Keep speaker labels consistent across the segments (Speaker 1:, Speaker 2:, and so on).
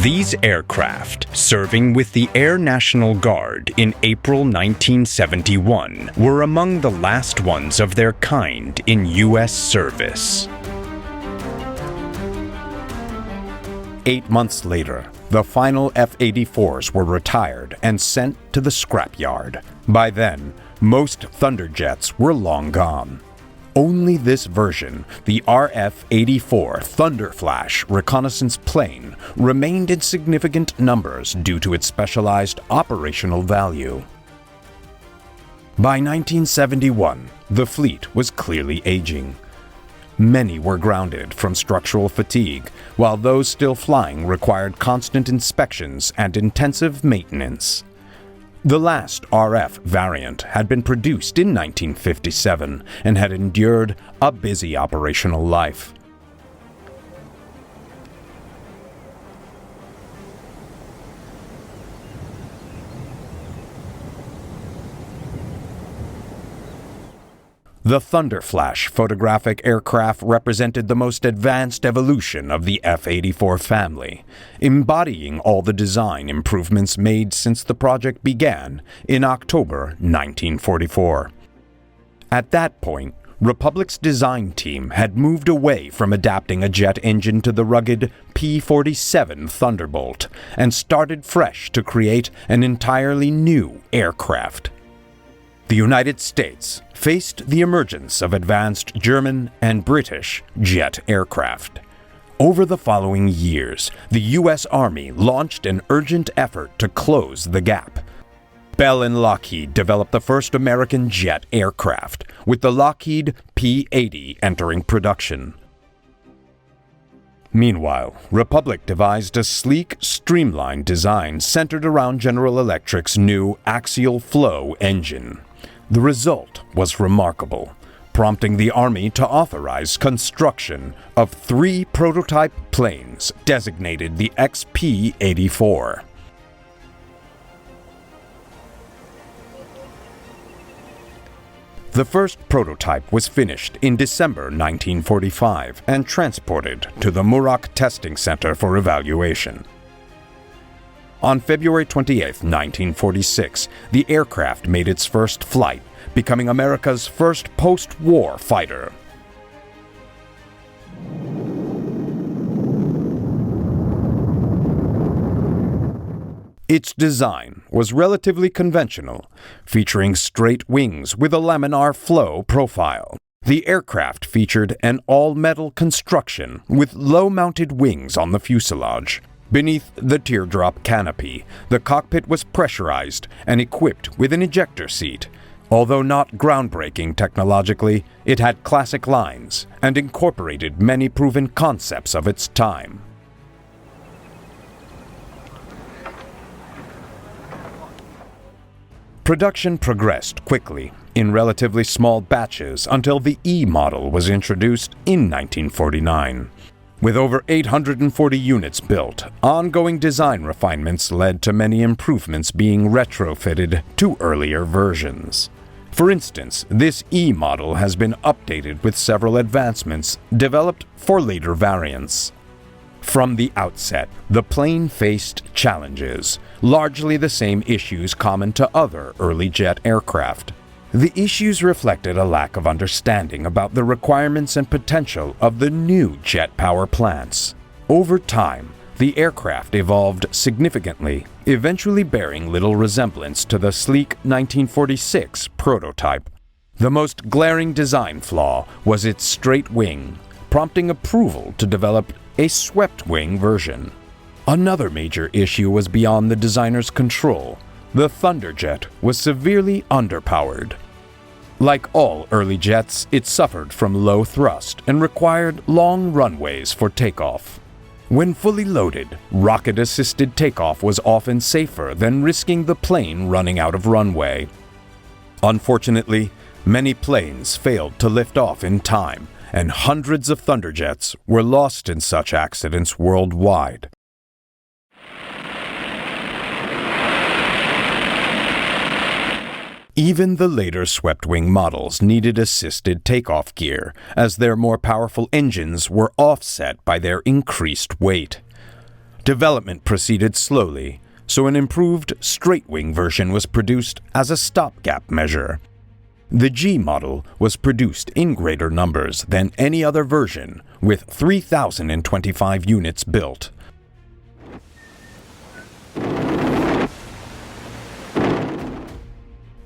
Speaker 1: These aircraft, serving with the Air National Guard in April 1971, were among the last ones of their kind in U.S. service. 8 months later, the final F-84s were retired and sent to the scrapyard. By then, most Thunderjets were long gone. Only this version, the F-84 Thunderflash reconnaissance plane, remained in significant numbers due to its specialized operational value. By 1971, the fleet was clearly aging. Many were grounded from structural fatigue, while those still flying required constant inspections and intensive maintenance. The last RF variant had been produced in 1957 and had endured a busy operational life. The Thunderflash photographic aircraft represented the most advanced evolution of the F-84 family, embodying all the design improvements made since the project began in October 1944. At that point, Republic's design team had moved away from adapting a jet engine to the rugged P-47 Thunderbolt and started fresh to create an entirely new aircraft. The United States faced the emergence of advanced German and British jet aircraft. Over the following years, the U.S. Army launched an urgent effort to close the gap. Bell and Lockheed developed the first American jet aircraft, with the Lockheed P-80 entering production. Meanwhile, Republic devised a sleek, streamlined design centered around General Electric's new axial flow engine. The result was remarkable, prompting the Army to authorize construction of 3 prototype planes designated the XP-84. The first prototype was finished in December 1945 and transported to the Muroc Testing Center for evaluation. On February 28, 1946, the aircraft made its first flight, becoming America's first post-war fighter. Its design was relatively conventional, featuring straight wings with a laminar flow profile. The aircraft featured an all-metal construction with low-mounted wings on the fuselage. Beneath the teardrop canopy, the cockpit was pressurized and equipped with an ejector seat. Although not groundbreaking technologically, it had classic lines and incorporated many proven concepts of its time. Production progressed quickly in relatively small batches until the E model was introduced in 1949. With over 840 units built, ongoing design refinements led to many improvements being retrofitted to earlier versions. For instance, this E model has been updated with several advancements developed for later variants. From the outset, the plane faced challenges, largely the same issues common to other early jet aircraft. The issues reflected a lack of understanding about the requirements and potential of the new jet power plants. Over time, the aircraft evolved significantly, eventually bearing little resemblance to the sleek 1946 prototype. The most glaring design flaw was its straight wing, prompting approval to develop a swept-wing version. Another major issue was beyond the designer's control. The Thunderjet was severely underpowered. Like all early jets, it suffered from low thrust and required long runways for takeoff. When fully loaded, rocket-assisted takeoff was often safer than risking the plane running out of runway. Unfortunately, many planes failed to lift off in time, and hundreds of Thunderjets were lost in such accidents worldwide. Even the later swept-wing models needed assisted takeoff gear, as their more powerful engines were offset by their increased weight. Development proceeded slowly, so an improved straight-wing version was produced as a stopgap measure. The G model was produced in greater numbers than any other version, with 3,025 units built.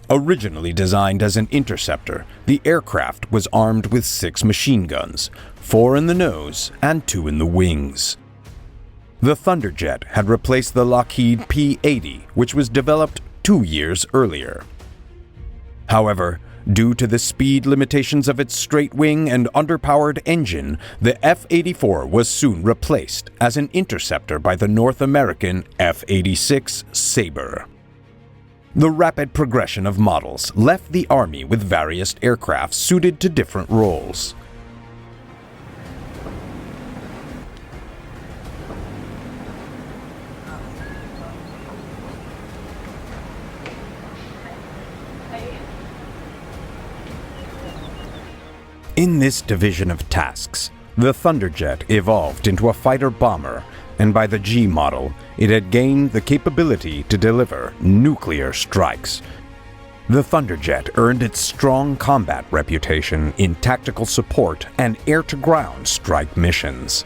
Speaker 1: Originally designed as an interceptor, the aircraft was armed with 6 machine guns, 4 in the nose and 2 in the wings. The Thunderjet had replaced the Lockheed P-80, which was developed 2 years earlier. However, due to the speed limitations of its straight wing and underpowered engine, the F-84 was soon replaced as an interceptor by the North American F-86 Sabre. The rapid progression of models left the Army with various aircraft suited to different roles. In this division of tasks, the Thunderjet evolved into a fighter-bomber, and by the G model, it had gained the capability to deliver nuclear strikes. The Thunderjet earned its strong combat reputation in tactical support and air-to-ground strike missions.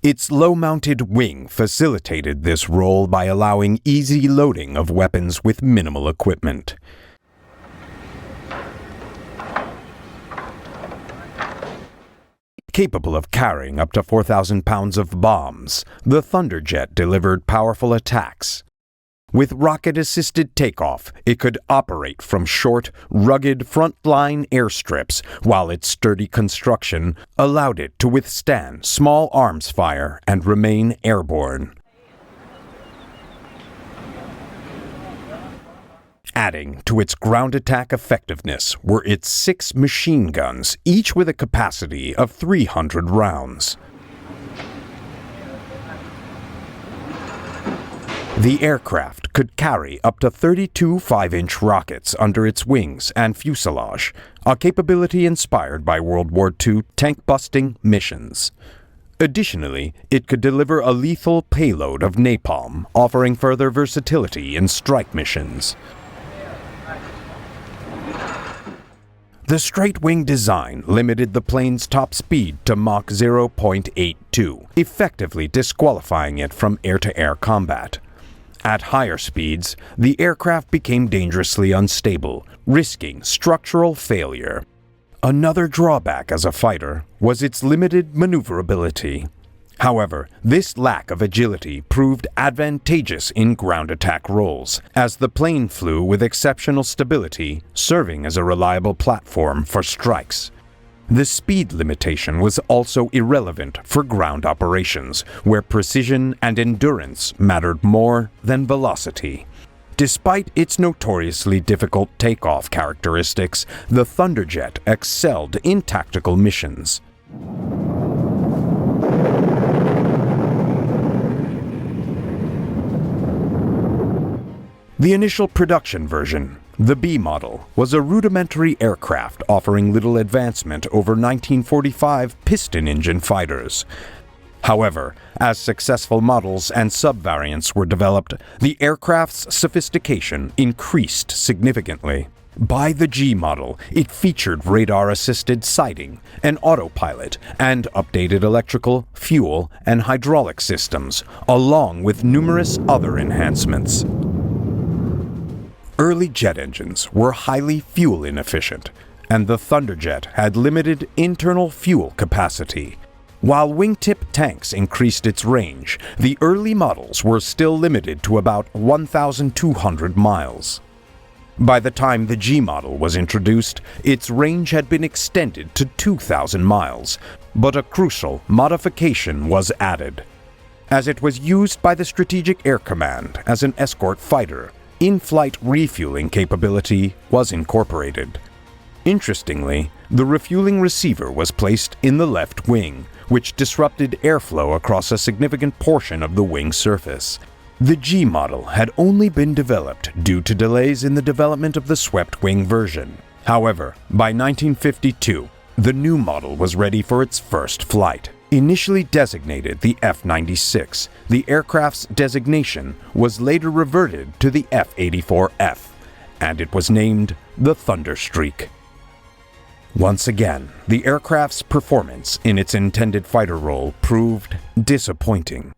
Speaker 1: Its low-mounted wing facilitated this role by allowing easy loading of weapons with minimal equipment. Capable of carrying up to 4,000 pounds of bombs, the Thunderjet delivered powerful attacks. With rocket-assisted takeoff, it could operate from short, rugged front-line airstrips, while its sturdy construction allowed it to withstand small arms fire and remain airborne. Adding to its ground attack effectiveness were its 6 machine guns, each with a capacity of 300 rounds. The aircraft could carry up to 32 5-inch rockets under its wings and fuselage, a capability inspired by World War II tank-busting missions. Additionally, it could deliver a lethal payload of napalm, offering further versatility in strike missions. The straight-wing design limited the plane's top speed to Mach 0.82, effectively disqualifying it from air-to-air combat. At higher speeds, the aircraft became dangerously unstable, risking structural failure. Another drawback as a fighter was its limited maneuverability. However, this lack of agility proved advantageous in ground attack roles, as the plane flew with exceptional stability, serving as a reliable platform for strikes. The speed limitation was also irrelevant for ground operations, where precision and endurance mattered more than velocity. Despite its notoriously difficult takeoff characteristics, the Thunderjet excelled in tactical missions. The initial production version, the B model, was a rudimentary aircraft offering little advancement over 1945 piston engine fighters. However, as successful models and subvariants were developed, the aircraft's sophistication increased significantly. By the G model, it featured radar-assisted sighting, an autopilot, and updated electrical, fuel, and hydraulic systems, along with numerous other enhancements. Early jet engines were highly fuel inefficient, and the Thunderjet had limited internal fuel capacity. While wingtip tanks increased its range, the early models were still limited to about 1,200 miles. By the time the G model was introduced, its range had been extended to 2,000 miles, but a crucial modification was added. As it was used by the Strategic Air Command as an escort fighter, in-flight refueling capability was incorporated. Interestingly, the refueling receiver was placed in the left wing, which disrupted airflow across a significant portion of the wing surface. The G model had only been developed due to delays in the development of the swept-wing version. However, by 1952, the new model was ready for its first flight. Initially designated the F-96, the aircraft's designation was later reverted to the F-84F, and it was named the Thunderstreak. Once again, the aircraft's performance in its intended fighter role proved disappointing.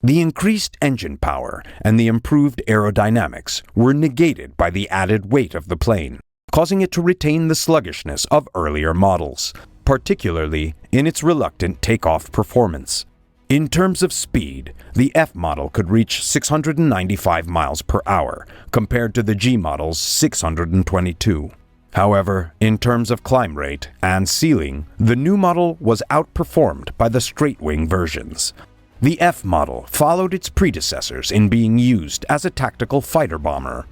Speaker 1: The increased engine power and the improved aerodynamics were negated by the added weight of the plane, causing it to retain the sluggishness of earlier models, particularly in its reluctant takeoff performance. In terms of speed, the F model could reach 695 miles per hour, compared to the G model's 622. However, in terms of climb rate and ceiling, the new model was outperformed by the straight-wing versions. The F model followed its predecessors in being used as a tactical fighter bomber.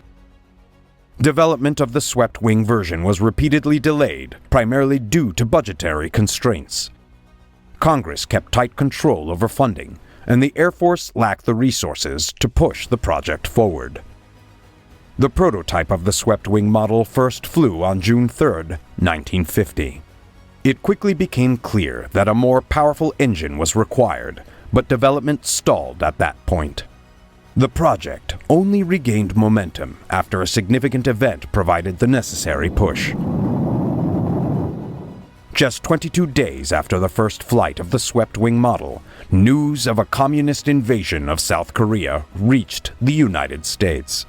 Speaker 1: Development of the swept-wing version was repeatedly delayed, primarily due to budgetary constraints. Congress kept tight control over funding, and the Air Force lacked the resources to push the project forward. The prototype of the swept-wing model first flew on June 3, 1950. It quickly became clear that a more powerful engine was required, but development stalled at that point. The project only regained momentum after a significant event provided the necessary push. Just 22 days after the first flight of the swept-wing model, news of a communist invasion of South Korea reached the United States.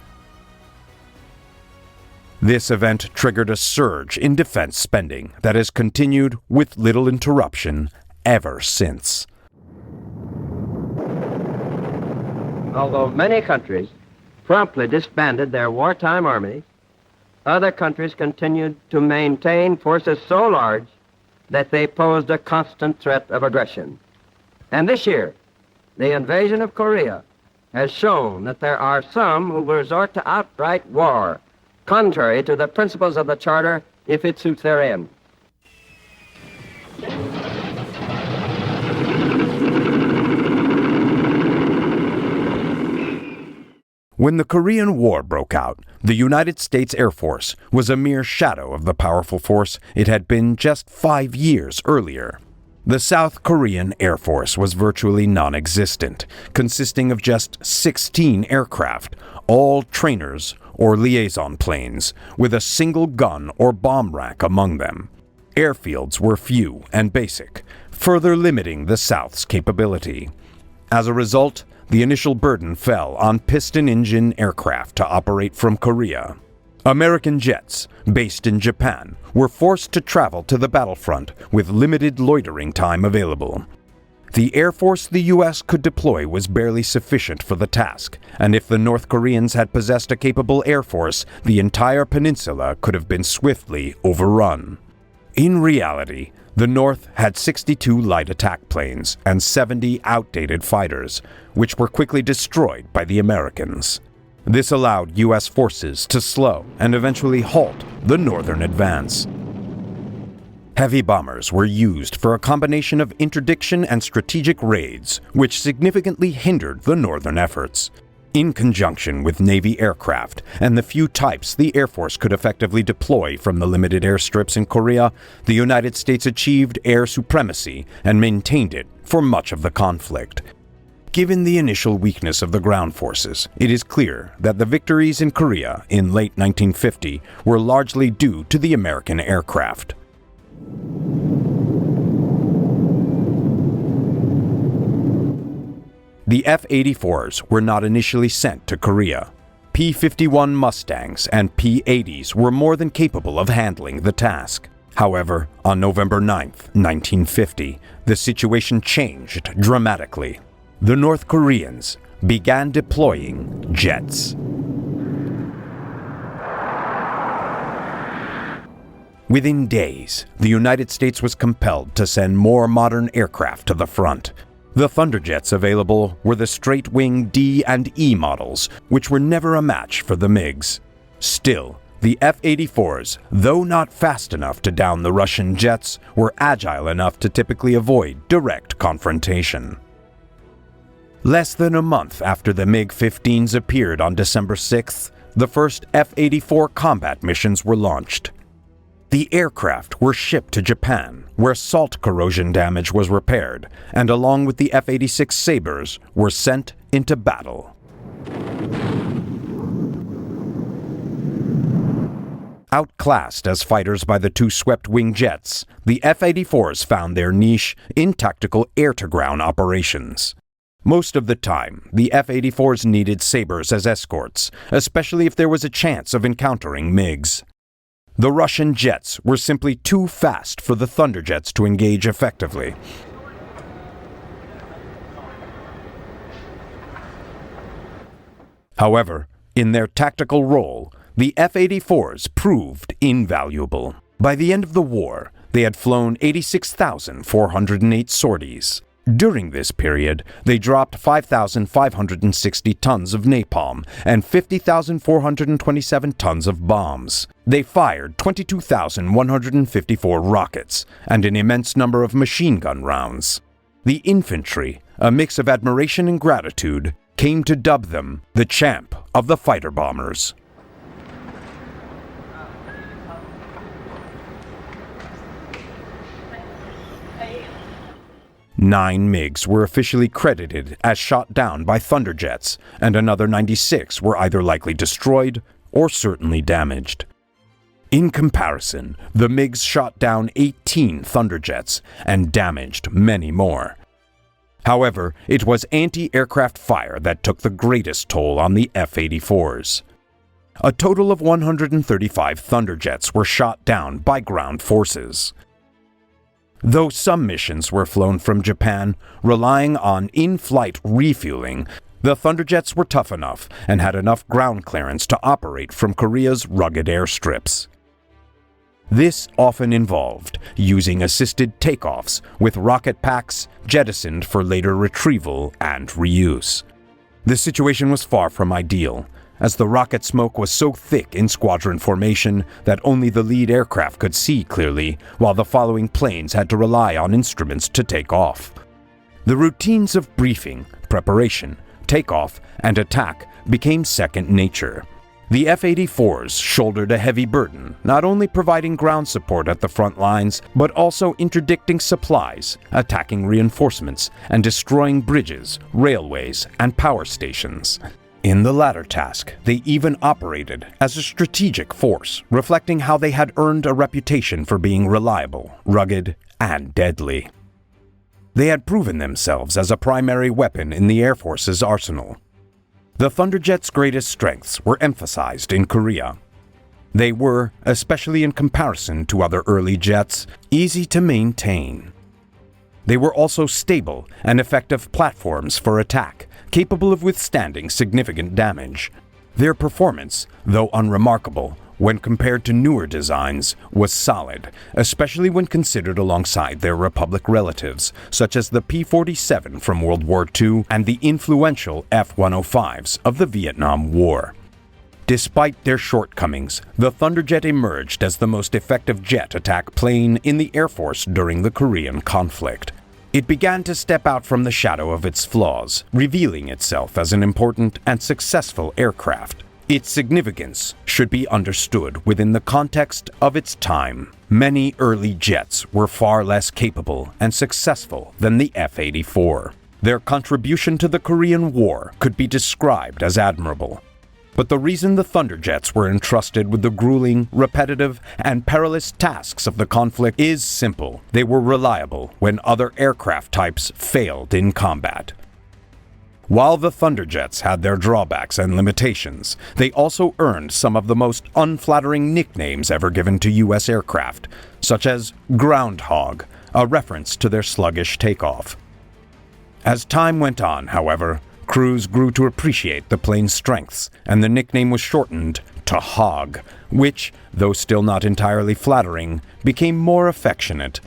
Speaker 1: This event triggered a surge in defense spending that has continued with little interruption ever since.
Speaker 2: Although many countries promptly disbanded their wartime armies, other countries continued to maintain forces so large that they posed a constant threat of aggression. And this year, the invasion of Korea has shown that there are some who will resort to outright war, contrary to the principles of the Charter, if it suits their end.
Speaker 1: When the Korean War broke out, the United States Air Force was a mere shadow of the powerful force it had been just 5 years earlier. The South Korean Air Force was virtually non-existent, consisting of just 16 aircraft, all trainers or liaison planes, with a single gun or bomb rack among them. Airfields were few and basic, further limiting the South's capability. As a result, the initial burden fell on piston-engine aircraft to operate from Korea. American jets, based in Japan, were forced to travel to the battlefront with limited loitering time available. The Air Force the U.S. could deploy was barely sufficient for the task, and if the North Koreans had possessed a capable Air Force, the entire peninsula could have been swiftly overrun. In reality, the North had 62 light attack planes and 70 outdated fighters, which were quickly destroyed by the Americans. This allowed U.S. forces to slow and eventually halt the northern advance. Heavy bombers were used for a combination of interdiction and strategic raids, which significantly hindered the northern efforts. In conjunction with Navy aircraft and the few types the Air Force could effectively deploy from the limited airstrips in Korea, the United States achieved air supremacy and maintained it for much of the conflict. Given the initial weakness of the ground forces, it is clear that the victories in Korea in late 1950 were largely due to the American aircraft. The F-84s were not initially sent to Korea. P-51 Mustangs and P-80s were more than capable of handling the task. However, on November 9, 1950, the situation changed dramatically. The North Koreans began deploying jets. Within days, the United States was compelled to send more modern aircraft to the front. The Thunderjets available were the straight-wing D and E models, which were never a match for the MiGs. Still, the F-84s, though not fast enough to down the Russian jets, were agile enough to typically avoid direct confrontation. Less than a month after the MiG-15s appeared on December 6th, the first F-84 combat missions were launched. The aircraft were shipped to Japan, where salt corrosion damage was repaired, and along with the F-86 Sabres, were sent into battle. Outclassed as fighters by the two swept-wing jets, the F-84s found their niche in tactical air-to-ground operations. Most of the time, the F-84s needed Sabres as escorts, especially if there was a chance of encountering MiGs. The Russian jets were simply too fast for the Thunderjets to engage effectively. However, in their tactical role, the F-84s proved invaluable. By the end of the war, they had flown 86,408 sorties. During this period, they dropped 5,560 tons of napalm and 50,427 tons of bombs. They fired 22,154 rockets and an immense number of machine gun rounds. The infantry, a mix of admiration and gratitude, came to dub them the champ of the fighter bombers. Nine MiGs were officially credited as shot down by Thunderjets, and another 96 were either likely destroyed or certainly damaged. In comparison, the MiGs shot down 18 Thunderjets and damaged many more. However, it was anti-aircraft fire that took the greatest toll on the F-84s. A total of 135 Thunderjets were shot down by ground forces. Though some missions were flown from Japan, relying on in-flight refueling, the Thunderjets were tough enough and had enough ground clearance to operate from Korea's rugged airstrips. This often involved using assisted takeoffs with rocket packs jettisoned for later retrieval and reuse. The situation was far from ideal, as the rocket smoke was so thick in squadron formation that only the lead aircraft could see clearly, while the following planes had to rely on instruments to take off. The routines of briefing, preparation, takeoff, and attack became second nature. The F-84s shouldered a heavy burden, not only providing ground support at the front lines, but also interdicting supplies, attacking reinforcements, and destroying bridges, railways, and power stations. In the latter task, they even operated as a strategic force, reflecting how they had earned a reputation for being reliable, rugged, and deadly. They had proven themselves as a primary weapon in the Air Force's arsenal. The Thunderjet's greatest strengths were emphasized in Korea. They were, especially in comparison to other early jets, easy to maintain. They were also stable and effective platforms for attack, capable of withstanding significant damage. Their performance, though unremarkable, when compared to newer designs, was solid, especially when considered alongside their Republic relatives, such as the P-47 from World War II and the influential F-105s of the Vietnam War. Despite their shortcomings, the Thunderjet emerged as the most effective jet attack plane in the Air Force during the Korean conflict. It began to step out from the shadow of its flaws, revealing itself as an important and successful aircraft. Its significance should be understood within the context of its time. Many early jets were far less capable and successful than the F-84. Their contribution to the Korean War could be described as admirable. But the reason the Thunderjets were entrusted with the grueling, repetitive, and perilous tasks of the conflict is simple. They were reliable when other aircraft types failed in combat. While the Thunderjets had their drawbacks and limitations, they also earned some of the most unflattering nicknames ever given to U.S. aircraft, such as Groundhog, a reference to their sluggish takeoff. As time went on, however, crews grew to appreciate the plane's strengths, and the nickname was shortened to Hog, which, though still not entirely flattering, became more affectionate.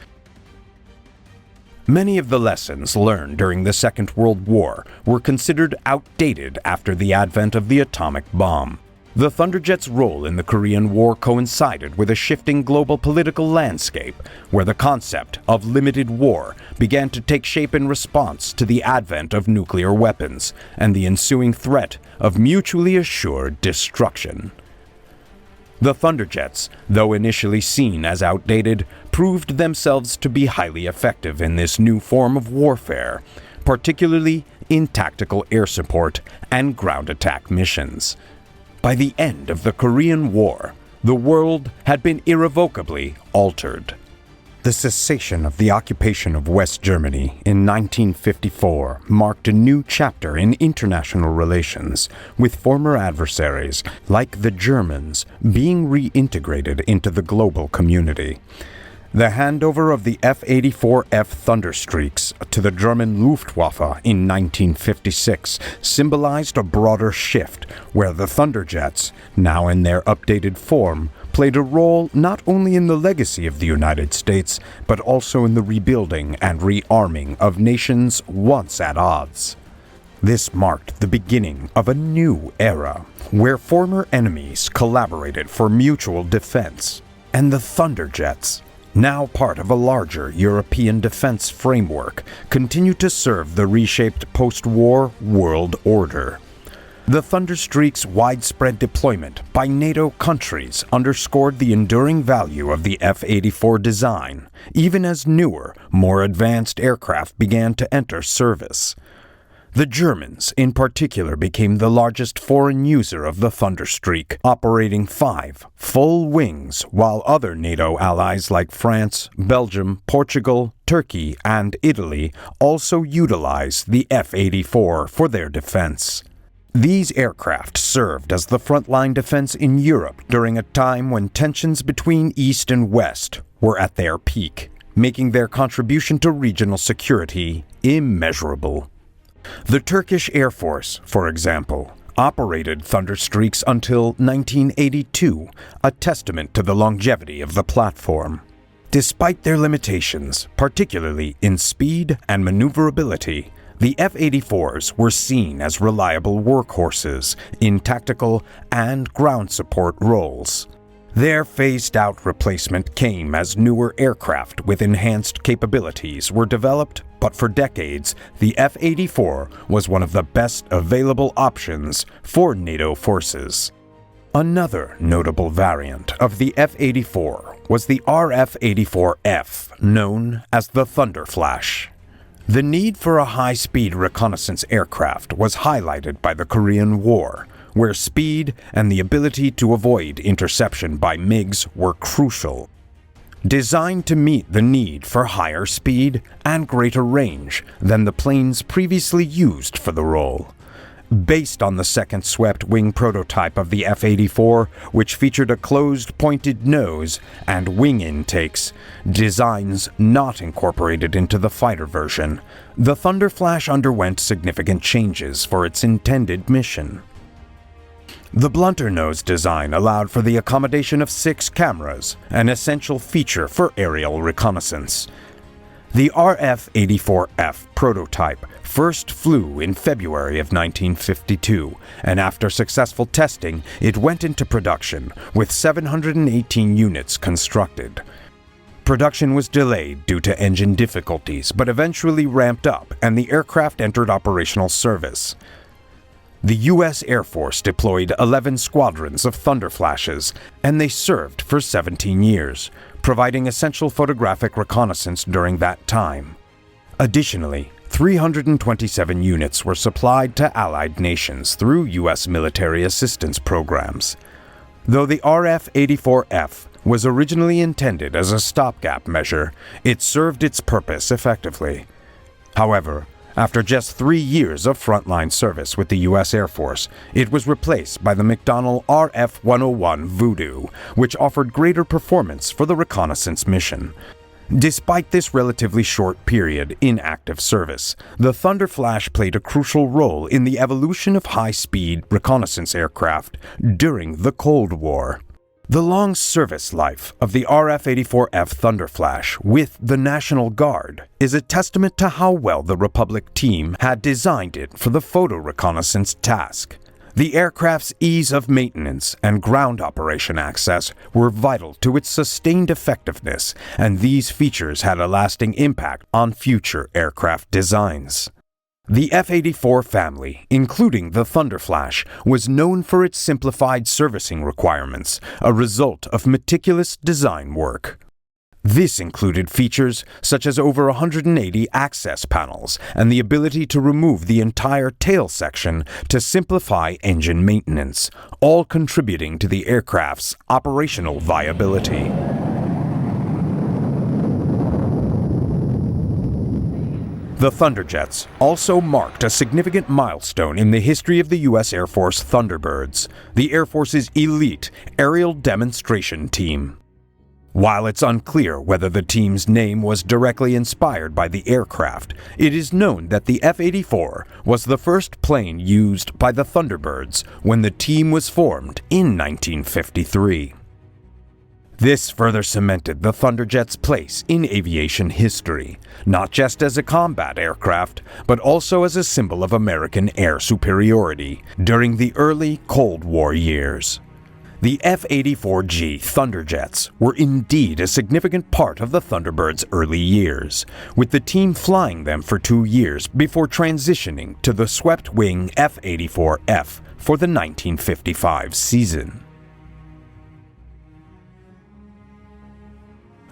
Speaker 1: Many of the lessons learned during the Second World War were considered outdated after the advent of the atomic bomb. The Thunderjet's role in the Korean War coincided with a shifting global political landscape, where the concept of limited war began to take shape in response to the advent of nuclear weapons and the ensuing threat of mutually assured destruction. The Thunderjets, though initially seen as outdated, proved themselves to be highly effective in this new form of warfare, particularly in tactical air support and ground attack missions. By the end of the Korean War, the world had been irrevocably altered. The cessation of the occupation of West Germany in 1954 marked a new chapter in international relations, with former adversaries, like the Germans, being reintegrated into the global community. The handover of the F-84F Thunderstreaks to the German Luftwaffe in 1956 symbolized a broader shift where the Thunderjets, now in their updated form, played a role not only in the legacy of the United States, but also in the rebuilding and rearming of nations once at odds. This marked the beginning of a new era, where former enemies collaborated for mutual defense, and the Thunderjets, now part of a larger European defense framework, continue to serve the reshaped post-war world order. The Thunderstreak's widespread deployment by NATO countries underscored the enduring value of the F-84 design, even as newer, more advanced aircraft began to enter service. The Germans, in particular, became the largest foreign user of the Thunderstreak, operating 5 full wings, while other NATO allies like France, Belgium, Portugal, Turkey, and Italy also utilized the F-84 for their defense. These aircraft served as the frontline defense in Europe during a time when tensions between East and West were at their peak, making their contribution to regional security immeasurable. The Turkish Air Force, for example, operated Thunderstreaks until 1982, a testament to the longevity of the platform. Despite their limitations, particularly in speed and maneuverability, the F-84s were seen as reliable workhorses in tactical and ground support roles. Their phased-out replacement came as newer aircraft with enhanced capabilities were developed, but for decades, the F-84 was one of the best available options for NATO forces. Another notable variant of the F-84 was the RF-84F, known as the Thunderflash. The need for a high-speed reconnaissance aircraft was highlighted by the Korean War, where speed and the ability to avoid interception by MiGs were crucial. Designed to meet the need for higher speed and greater range than the planes previously used for the role. Based on the second swept-wing prototype of the F-84, which featured a closed pointed nose and wing intakes, designs not incorporated into the fighter version, the Thunderflash underwent significant changes for its intended mission. The blunter nose design allowed for the accommodation of 6 cameras, an essential feature for aerial reconnaissance. The RF-84F prototype first flew in February of 1952, and after successful testing, it went into production with 718 units constructed. Production was delayed due to engine difficulties, but eventually ramped up, and the aircraft entered operational service. The U.S. Air Force deployed 11 squadrons of Thunderflashes, and they served for 17 years, providing essential photographic reconnaissance during that time. Additionally, 327 units were supplied to allied nations through U.S. military assistance programs. Though the RF-84F was originally intended as a stopgap measure, it served its purpose effectively. However, after just 3 years of frontline service with the U.S. Air Force, it was replaced by the McDonnell RF-101 Voodoo, which offered greater performance for the reconnaissance mission. Despite this relatively short period in active service, the Thunderflash played a crucial role in the evolution of high-speed reconnaissance aircraft during the Cold War. The long service life of the RF-84F Thunderflash with the National Guard is a testament to how well the Republic team had designed it for the photo reconnaissance task. The aircraft's ease of maintenance and ground operation access were vital to its sustained effectiveness, and these features had a lasting impact on future aircraft designs. The F-84 family, including the Thunderflash, was known for its simplified servicing requirements, a result of meticulous design work. This included features such as over 180 access panels and the ability to remove the entire tail section to simplify engine maintenance, all contributing to the aircraft's operational viability. The Thunderjets also marked a significant milestone in the history of the U.S. Air Force Thunderbirds, the Air Force's elite aerial demonstration team. While it's unclear whether the team's name was directly inspired by the aircraft, it is known that the F-84 was the first plane used by the Thunderbirds when the team was formed in 1953. This further cemented the Thunderjet's place in aviation history, not just as a combat aircraft, but also as a symbol of American air superiority during the early Cold War years. The F-84G Thunderjets were indeed a significant part of the Thunderbird's early years, with the team flying them for 2 years before transitioning to the swept-wing F-84F for the 1955 season.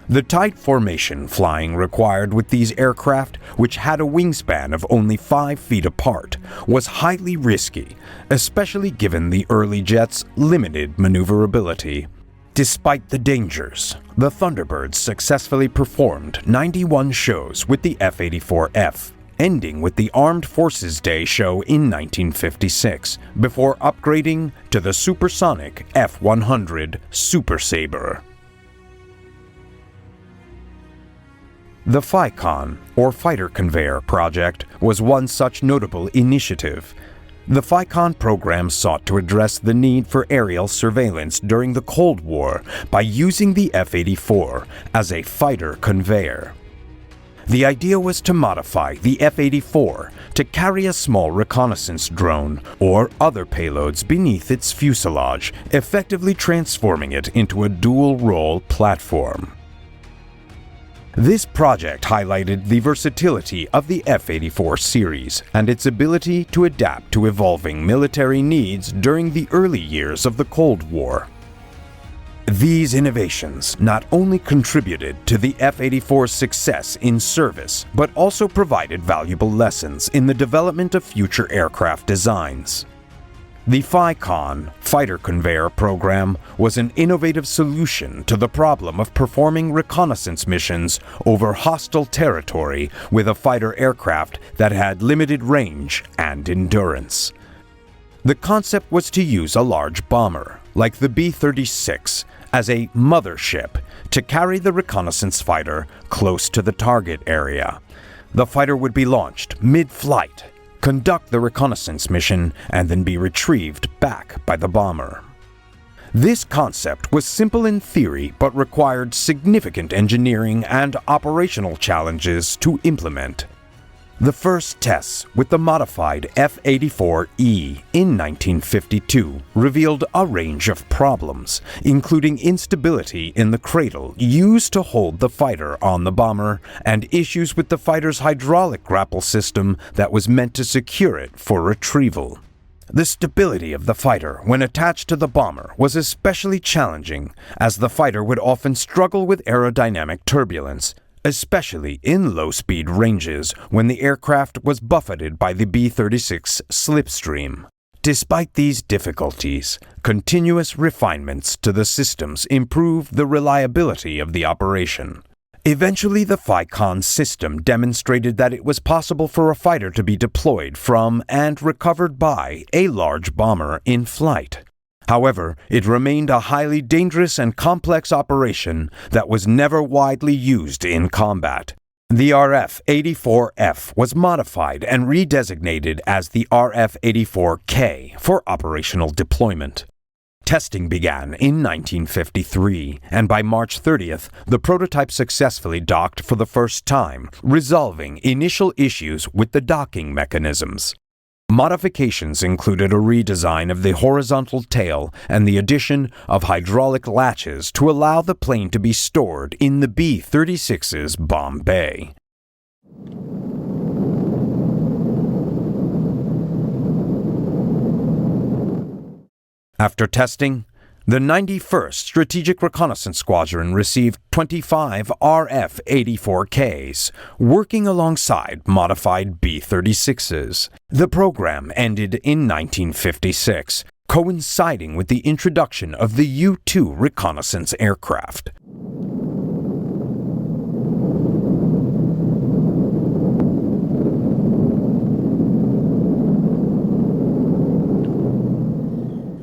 Speaker 1: The tight formation flying required with these aircraft, which had a wingspan of only 5 feet apart, was highly risky, especially given the early jet's limited maneuverability. Despite the dangers, the Thunderbirds successfully performed 91 shows with the F-84F, ending with the Armed Forces Day show in 1956, before upgrading to the supersonic F-100 Super Sabre. The FICON, or Fighter Conveyor Project, was one such notable initiative. The FICON program sought to address the need for aerial surveillance during the Cold War by using the F-84 as a fighter conveyor. The idea was to modify the F-84 to carry a small reconnaissance drone or other payloads beneath its fuselage, effectively transforming it into a dual-role platform. This project highlighted the versatility of the F-84 series and its ability to adapt to evolving military needs during the early years of the Cold War. These innovations not only contributed to the F-84's success in service, but also provided valuable lessons in the development of future aircraft designs. The FICON Fighter Conveyor Program was an innovative solution to the problem of performing reconnaissance missions over hostile territory with a fighter aircraft that had limited range and endurance. The concept was to use a large bomber, like the B-36, as a mothership to carry the reconnaissance fighter close to the target area. The fighter would be launched mid-flight, conduct the reconnaissance mission, and then be retrieved back by the bomber. This concept was simple in theory but required significant engineering and operational challenges to implement. The first tests with the modified F-84E in 1952 revealed a range of problems, including instability in the cradle used to hold the fighter on the bomber and issues with the fighter's hydraulic grapple system that was meant to secure it for retrieval. The stability of the fighter when attached to the bomber was especially challenging, as the fighter would often struggle with aerodynamic turbulence, especially in low-speed ranges when the aircraft was buffeted by the B-36 slipstream. Despite these difficulties, continuous refinements to the systems improved the reliability of the operation. Eventually, the FICON system demonstrated that it was possible for a fighter to be deployed from and recovered by a large bomber in flight. However, it remained a highly dangerous and complex operation that was never widely used in combat. The RF-84F was modified and redesignated as the RF-84K for operational deployment. Testing began in 1953, and by March 30th, the prototype successfully docked for the first time, resolving initial issues with the docking mechanisms. Modifications included a redesign of the horizontal tail and the addition of hydraulic latches to allow the plane to be stored in the B-36's bomb bay. After testing, the 91st Strategic Reconnaissance Squadron received 25 RF-84Ks, working alongside modified B-36s. The program ended in 1956, coinciding with the introduction of the U-2 reconnaissance aircraft.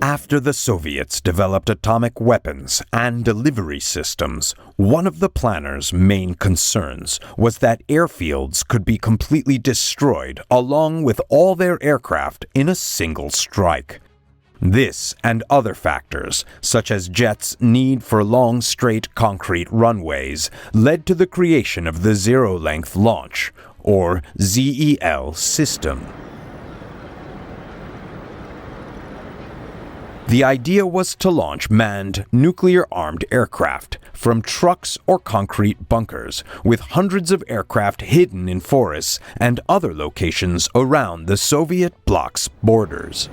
Speaker 1: After the Soviets developed atomic weapons and delivery systems, one of the planners' main concerns was that airfields could be completely destroyed along with all their aircraft in a single strike. This and other factors, such as jets' need for long straight concrete runways, led to the creation of the Zero-Length Launch, or ZEL system. The idea was to launch manned, nuclear-armed aircraft from trucks or concrete bunkers, with hundreds of aircraft hidden in forests and other locations around the Soviet bloc's borders.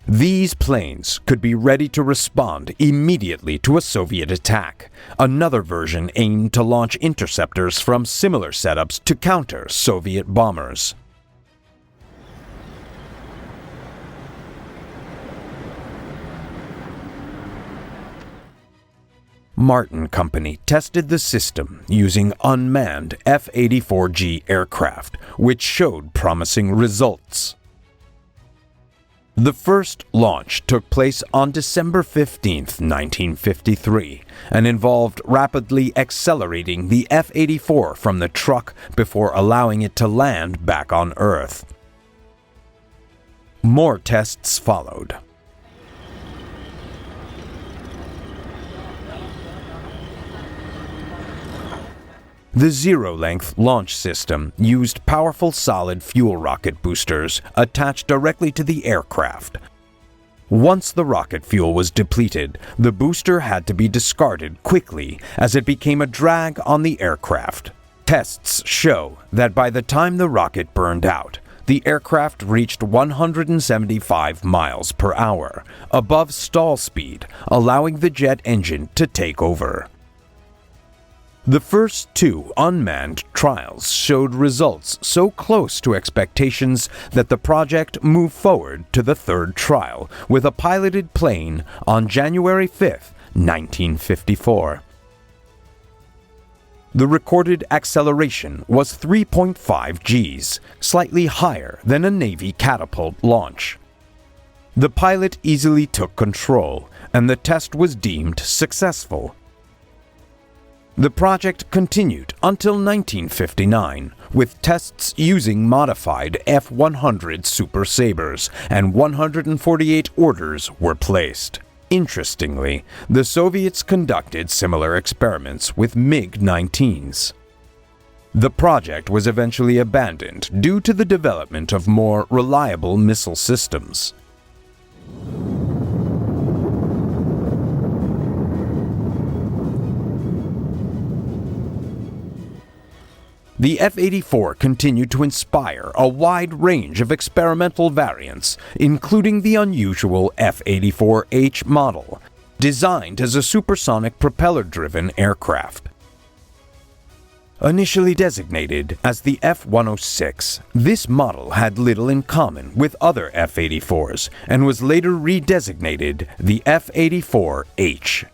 Speaker 1: These planes could be ready to respond immediately to a Soviet attack. Another version aimed to launch interceptors from similar setups to counter Soviet bombers. Martin Company tested the system using unmanned F-84G aircraft, which showed promising results. The first launch took place on December 15, 1953, and involved rapidly accelerating the F-84 from the truck before allowing it to land back on Earth. More tests followed. The Zero-Length Launch System used powerful solid fuel rocket boosters attached directly to the aircraft. Once the rocket fuel was depleted, the booster had to be discarded quickly as it became a drag on the aircraft. Tests show that by the time the rocket burned out, the aircraft reached 175 miles per hour, above stall speed, allowing the jet engine to take over. The first two unmanned trials showed results so close to expectations that the project moved forward to the third trial with a piloted plane on January 5, 1954. The recorded acceleration was 3.5 Gs, slightly higher than a Navy catapult launch. The pilot easily took control, and the test was deemed successful. The project continued until 1959, with tests using modified F-100 Super Sabres, and 148 orders were placed. Interestingly, the Soviets conducted similar experiments with MiG-19s. The project was eventually abandoned due to the development of more reliable missile systems. The F-84 continued to inspire a wide range of experimental variants, including the unusual F-84H model, designed as a supersonic propeller-driven aircraft. Initially designated as the F-106, this model had little in common with other F-84s and was later redesignated the F-84H.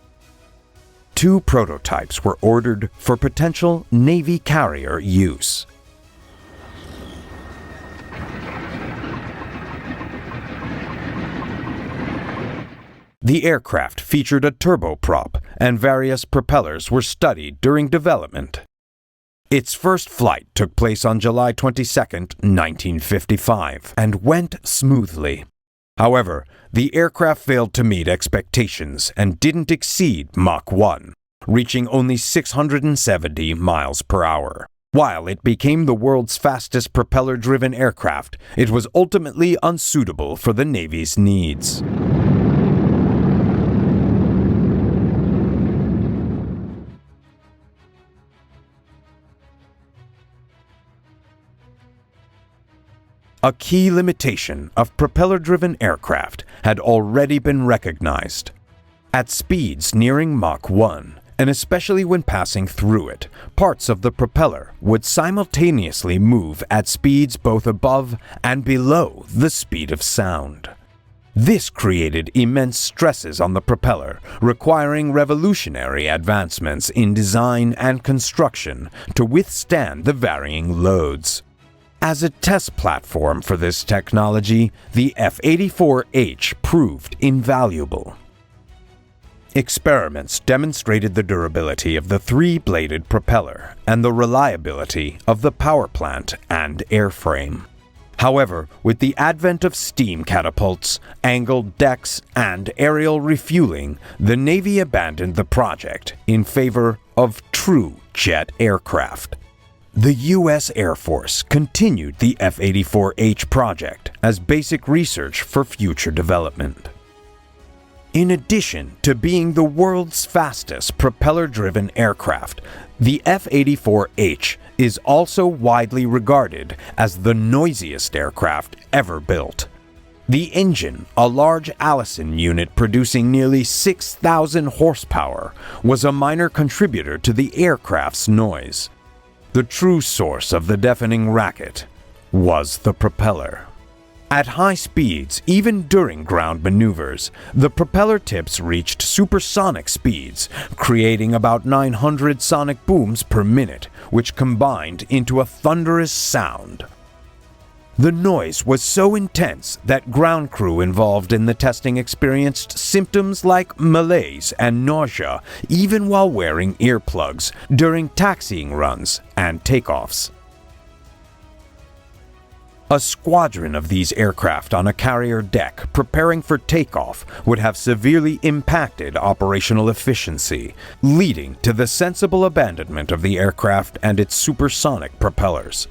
Speaker 1: Two prototypes were ordered for potential Navy carrier use. The aircraft featured a turboprop, and various propellers were studied during development. Its first flight took place on July 22, 1955, and went smoothly. However, the aircraft failed to meet expectations and didn't exceed Mach 1, reaching only 670 miles per hour. While it became the world's fastest propeller-driven aircraft, it was ultimately unsuitable for the Navy's needs. A key limitation of propeller-driven aircraft had already been recognized. At speeds nearing Mach 1, and especially when passing through it, parts of the propeller would simultaneously move at speeds both above and below the speed of sound. This created immense stresses on the propeller, requiring revolutionary advancements in design and construction to withstand the varying loads. As a test platform for this technology, the F-84H proved invaluable. Experiments demonstrated the durability of the three-bladed propeller and the reliability of the power plant and airframe. However, with the advent of steam catapults, angled decks, and aerial refueling, the Navy abandoned the project in favor of true jet aircraft. The U.S. Air Force continued the F-84H project as basic research for future development. In addition to being the world's fastest propeller-driven aircraft, the F-84H is also widely regarded as the noisiest aircraft ever built. The engine, a large Allison unit producing nearly 6,000 horsepower, was a minor contributor to the aircraft's noise. The true source of the deafening racket was the propeller. At high speeds, even during ground maneuvers, the propeller tips reached supersonic speeds, creating about 900 sonic booms per minute, which combined into a thunderous sound. The noise was so intense that ground crew involved in the testing experienced symptoms like malaise and nausea even while wearing earplugs during taxiing runs and takeoffs. A squadron of these aircraft on a carrier deck preparing for takeoff would have severely impacted operational efficiency, leading to the sensible abandonment of the aircraft and its supersonic propellers.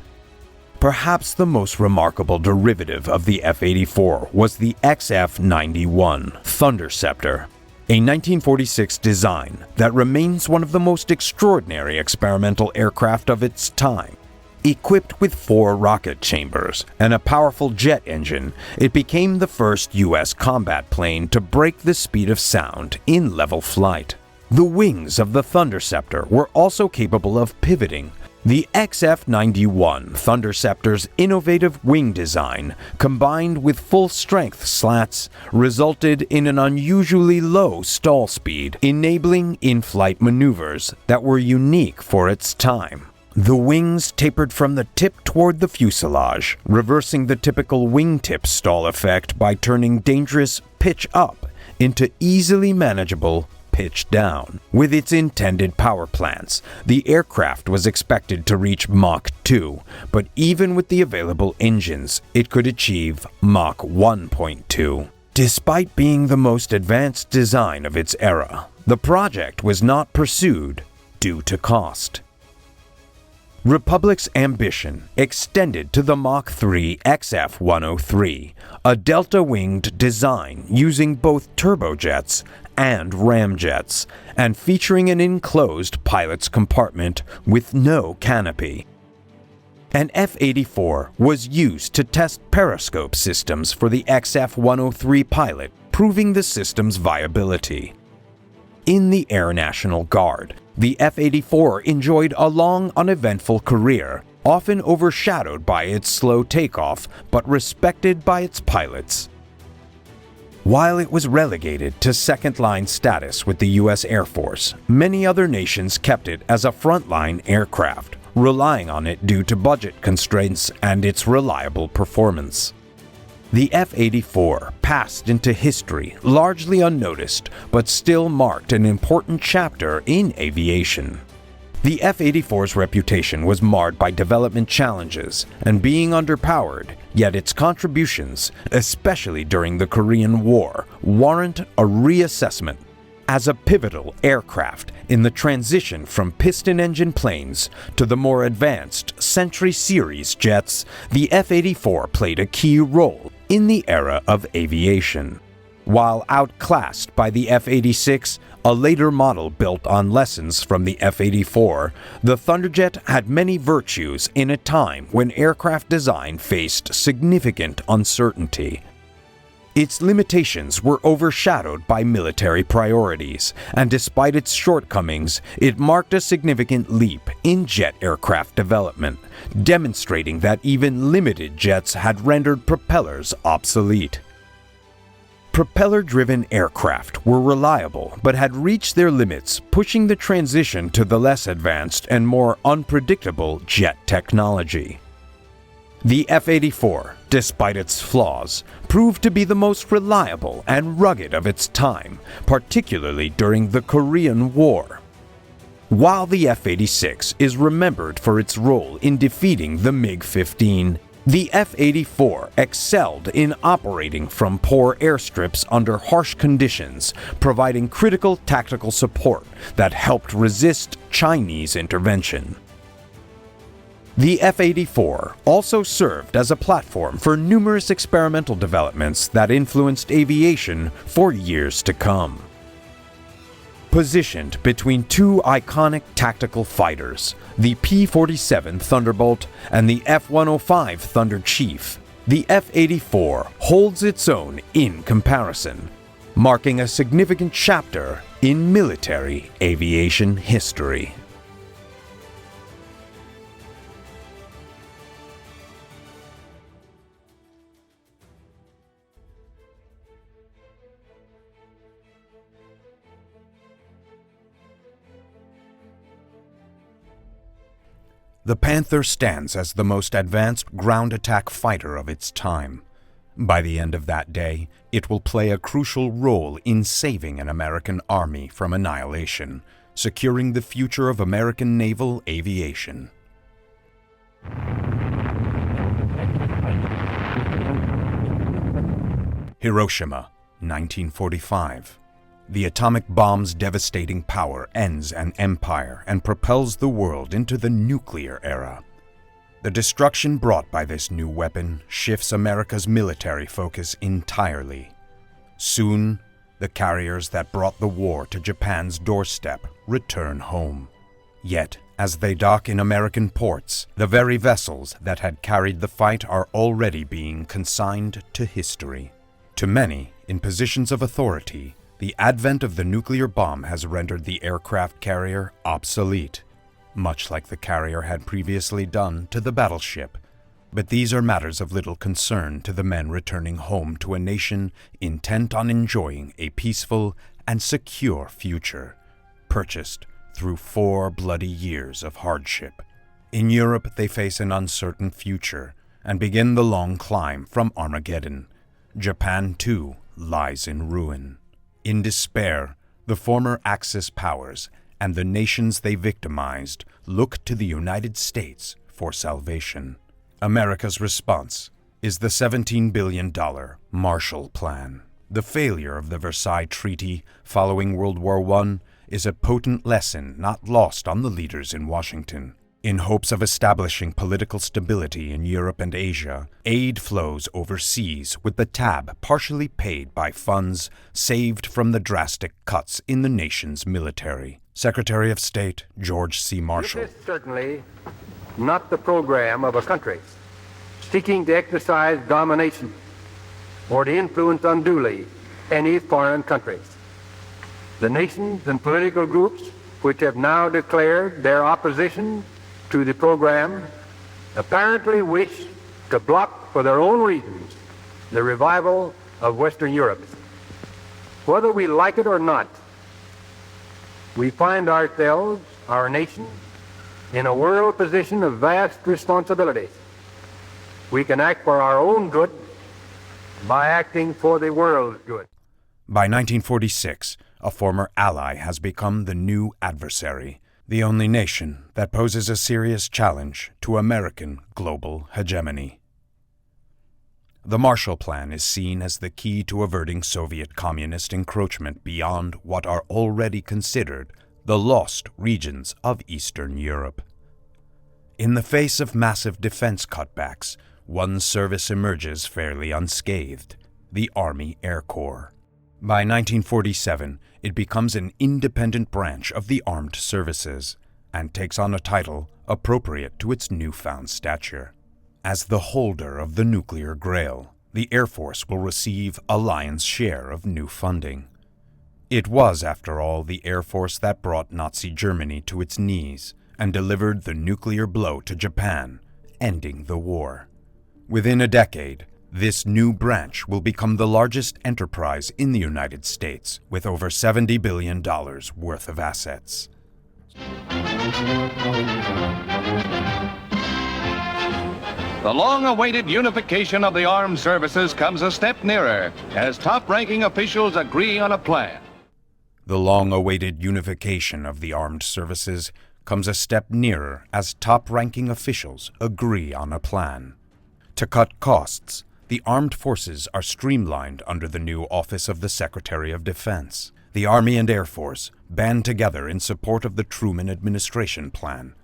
Speaker 1: Perhaps the most remarkable derivative of the F-84 was the XF-91 Thunderjet, a 1946 design that remains one of the most extraordinary experimental aircraft of its time. Equipped with 4 rocket chambers and a powerful jet engine, it became the first U.S. combat plane to break the speed of sound in level flight. The wings of the Thunderjet were also capable of pivoting. The XF-91 Thunderjet's innovative wing design, combined with full-strength slats, resulted in an unusually low stall speed, enabling in-flight maneuvers that were unique for its time. The wings tapered from the tip toward the fuselage, reversing the typical wingtip stall effect by turning dangerous pitch up into easily manageable pitch down. With its intended power plants, the aircraft was expected to reach Mach 2, but even with the available engines, it could achieve Mach 1.2. Despite being the most advanced design of its era, the project was not pursued due to cost. Republic's ambition extended to the Mach 3 XF-103, a delta-winged design using both turbojets and ramjets, and featuring an enclosed pilot's compartment with no canopy. An F-84 was used to test periscope systems for the XF-103 pilot, proving the system's viability. In the Air National Guard, the F-84 enjoyed a long, uneventful career, often overshadowed by its slow takeoff, but respected by its pilots. While it was relegated to second-line status with the U.S. Air Force, many other nations kept it as a frontline aircraft, relying on it due to budget constraints and its reliable performance. The F-84 passed into history largely unnoticed, but still marked an important chapter in aviation. The F-84's reputation was marred by development challenges and being underpowered, yet its contributions, especially during the Korean War, warrant a reassessment. As a pivotal aircraft in the transition from piston-engine planes to the more advanced Century Series jets, the F-84 played a key role in the era of aviation. While outclassed by the F-86, a later model built on lessons from the F-84, the Thunderjet had many virtues in a time when aircraft design faced significant uncertainty. Its limitations were overshadowed by military priorities, and despite its shortcomings, it marked a significant leap in jet aircraft development, demonstrating that even limited jets had rendered propellers obsolete. Propeller-driven aircraft were reliable but had reached their limits, pushing the transition to the less advanced and more unpredictable jet technology. The F-84, despite its flaws, proved to be the most reliable and rugged of its time, particularly during the Korean War. While the F-86 is remembered for its role in defeating the MiG-15, the F-84 excelled in operating from poor airstrips under harsh conditions, providing critical tactical support that helped resist Chinese intervention. The F-84 also served as a platform for numerous experimental developments that influenced aviation for years to come. Positioned between two iconic tactical fighters, the P-47 Thunderbolt and the F-105 Thunder Chief, the F-84 holds its own in comparison, marking a significant chapter in military aviation history. The Panther stands as the most advanced ground attack fighter of its time. By the end of that day, it will play a crucial role in saving an American army from annihilation, securing the future of American naval aviation. Hiroshima, 1945. The atomic bomb's devastating power ends an empire and propels the world into the nuclear era. The destruction brought by this new weapon shifts America's military focus entirely. Soon, the carriers that brought the war to Japan's doorstep return home. Yet, as they dock in American ports, the very vessels that had carried the fight are already being consigned to history. To many, in positions of authority, the advent of the nuclear bomb has rendered the aircraft carrier obsolete, much like the carrier had previously done to the battleship. But these are matters of little concern to the men returning home to a nation intent on enjoying a peaceful and secure future, purchased through 4 bloody years of hardship. In Europe, they face an uncertain future and begin the long climb from Armageddon. Japan, too, lies in ruin. In despair, the former Axis powers and the nations they victimized look to the United States for salvation. America's response is the $17 billion Marshall Plan. The failure of the Versailles Treaty following World War I is a potent lesson not lost on the leaders in Washington. In hopes of establishing political stability in Europe and Asia, aid flows overseas with the tab partially paid by funds saved from the drastic cuts in the nation's military. Secretary of State George C. Marshall.
Speaker 3: This is certainly not the program of a country seeking to exercise domination or to influence unduly any foreign countries. The nations and political groups which have now declared their opposition to the program apparently wish to block for their own reasons the revival of Western Europe. Whether we like it or not, we find ourselves, our nation, in a world position of vast responsibility. We can act for our own good by acting for the world's good.
Speaker 1: By 1946, a former ally has become the new adversary. the only nation that poses a serious challenge to American global hegemony. The Marshall Plan is seen as the key to averting Soviet communist encroachment beyond what are already considered the lost regions of Eastern Europe. In the face of massive defense cutbacks, one service emerges fairly unscathed: the Army Air Corps. By 1947, it becomes an independent branch of the armed services and takes on a title appropriate to its newfound stature. As the holder of the nuclear grail, the Air Force will receive a lion's share of new funding. It was, after all, the Air Force that brought Nazi Germany to its knees and delivered the nuclear blow to Japan, ending the war. Within a decade, this new branch will become the largest enterprise in the United States, with over $70 billion worth of assets.
Speaker 4: The long-awaited unification of the armed services comes a step nearer as top-ranking officials agree on a plan.
Speaker 1: The long-awaited unification of the armed services comes a step nearer as top-ranking officials agree on a plan. To cut costs, the armed forces are streamlined under the new Office of the Secretary of Defense. The Army and Air Force band together in support of the Truman administration plan.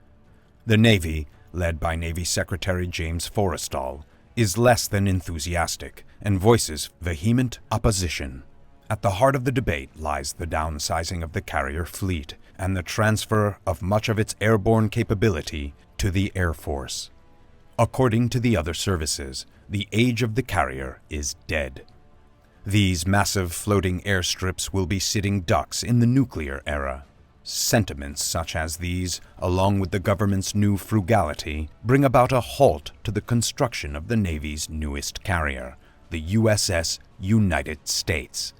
Speaker 1: The Navy, led by Navy Secretary James Forrestal, is less than enthusiastic and voices vehement opposition. At the heart of the debate lies the downsizing of the carrier fleet and the transfer of much of its airborne capability to the Air Force. According to the other services, the age of the carrier is dead. These massive floating airstrips will be sitting ducks in the nuclear era. Sentiments such as these, along with the government's new frugality, bring about a halt to the construction of the Navy's newest carrier, the USS United States.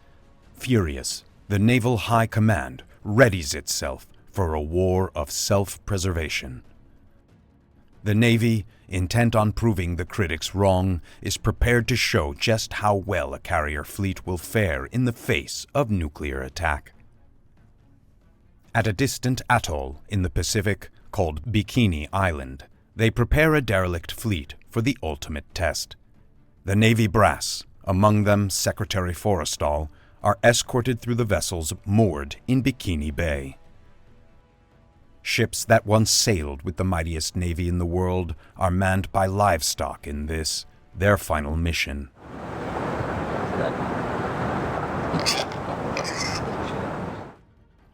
Speaker 1: Furious, the Naval High Command readies itself for a war of self-preservation. The Navy, intent on proving the critics wrong, is prepared to show just how well a carrier fleet will fare in the face of nuclear attack. At a distant atoll in the Pacific called Bikini Island, they prepare a derelict fleet for the ultimate test. The Navy brass, among them Secretary Forrestal, are escorted through the vessels moored in Bikini Bay. Ships that once sailed with the mightiest navy in the world are manned by livestock in this, their final mission.
Speaker 2: Good.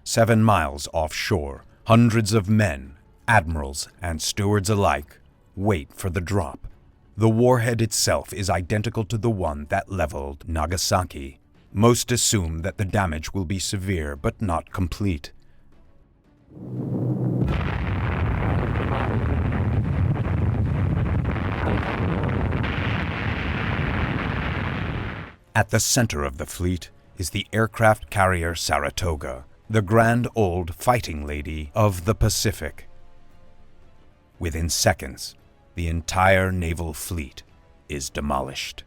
Speaker 1: 7 miles offshore, hundreds of men, admirals and stewards alike, wait for the drop. The warhead itself is identical to the one that leveled Nagasaki. Most assume that the damage will be severe but not complete. At the center of the fleet is the aircraft carrier Saratoga, the grand old fighting lady of the Pacific. Within seconds, the entire naval fleet is demolished.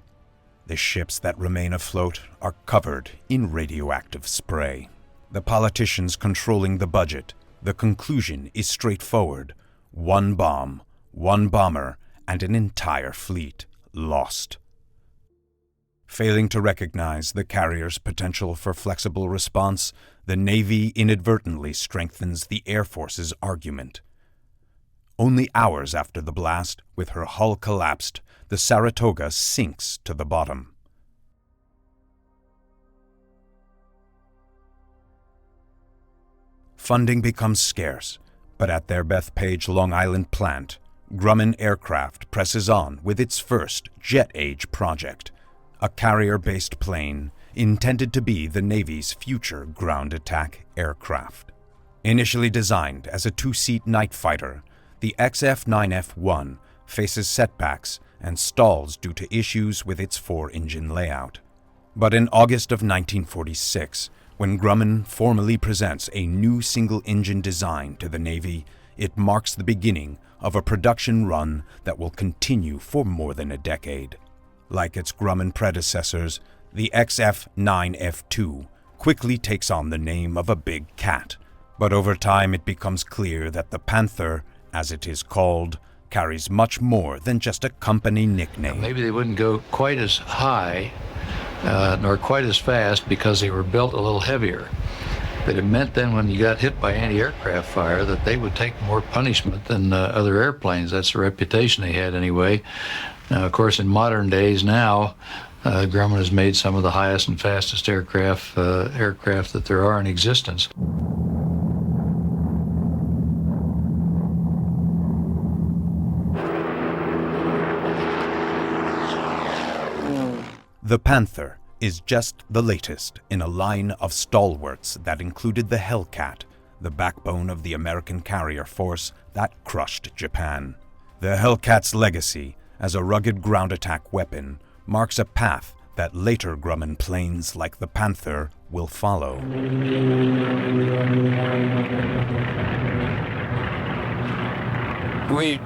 Speaker 1: The ships that remain afloat are covered in radioactive spray. The politicians controlling the budget, the conclusion is straightforward: one bomb, one bomber, and an entire fleet lost. Failing to recognize the carrier's potential for flexible response, the Navy inadvertently strengthens the Air Force's argument. Only hours after the blast, with her hull collapsed, the Saratoga sinks to the bottom. Funding becomes scarce, but at their Bethpage, Long Island plant, Grumman Aircraft presses on with its first jet-age project, a carrier-based plane intended to be the Navy's future ground attack aircraft. Initially designed as a 2-seat night fighter, the F9F faces setbacks and stalls due to issues with its 4-engine layout. But in August of 1946, when Grumman formally presents a new single-engine design to the Navy, it marks the beginning of a production run that will continue for more than a decade. Like its Grumman predecessors, the F9F quickly takes on the name of a big cat, But over time it becomes clear that the Panther, as it is called, carries much more than just a company nickname.
Speaker 5: Maybe they wouldn't go quite as high nor quite as fast because they were built a little heavier. But it meant then when you got hit by anti-aircraft fire that they would take more punishment than other airplanes. That's the reputation they had anyway. Now, of course, in modern days now, Grumman has made some of the highest and fastest aircraft that there are in existence.
Speaker 1: The Panther is just the latest in a line of stalwarts that included the Hellcat, the backbone of the American carrier force that crushed Japan. The Hellcat's legacy as a rugged ground attack weapon marks a path that later Grumman planes like the Panther will follow.
Speaker 6: We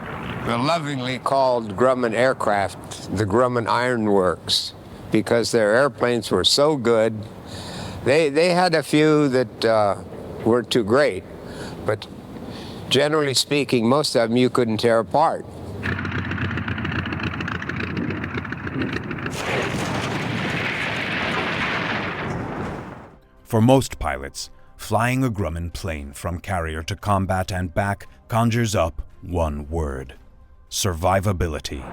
Speaker 6: lovingly called Grumman aircraft the Grumman Iron Works, because their airplanes were so good. They had a few that weren't too great, but generally speaking, most of them you couldn't tear apart.
Speaker 1: For most pilots, flying a Grumman plane from carrier to combat and back conjures up one word: survivability.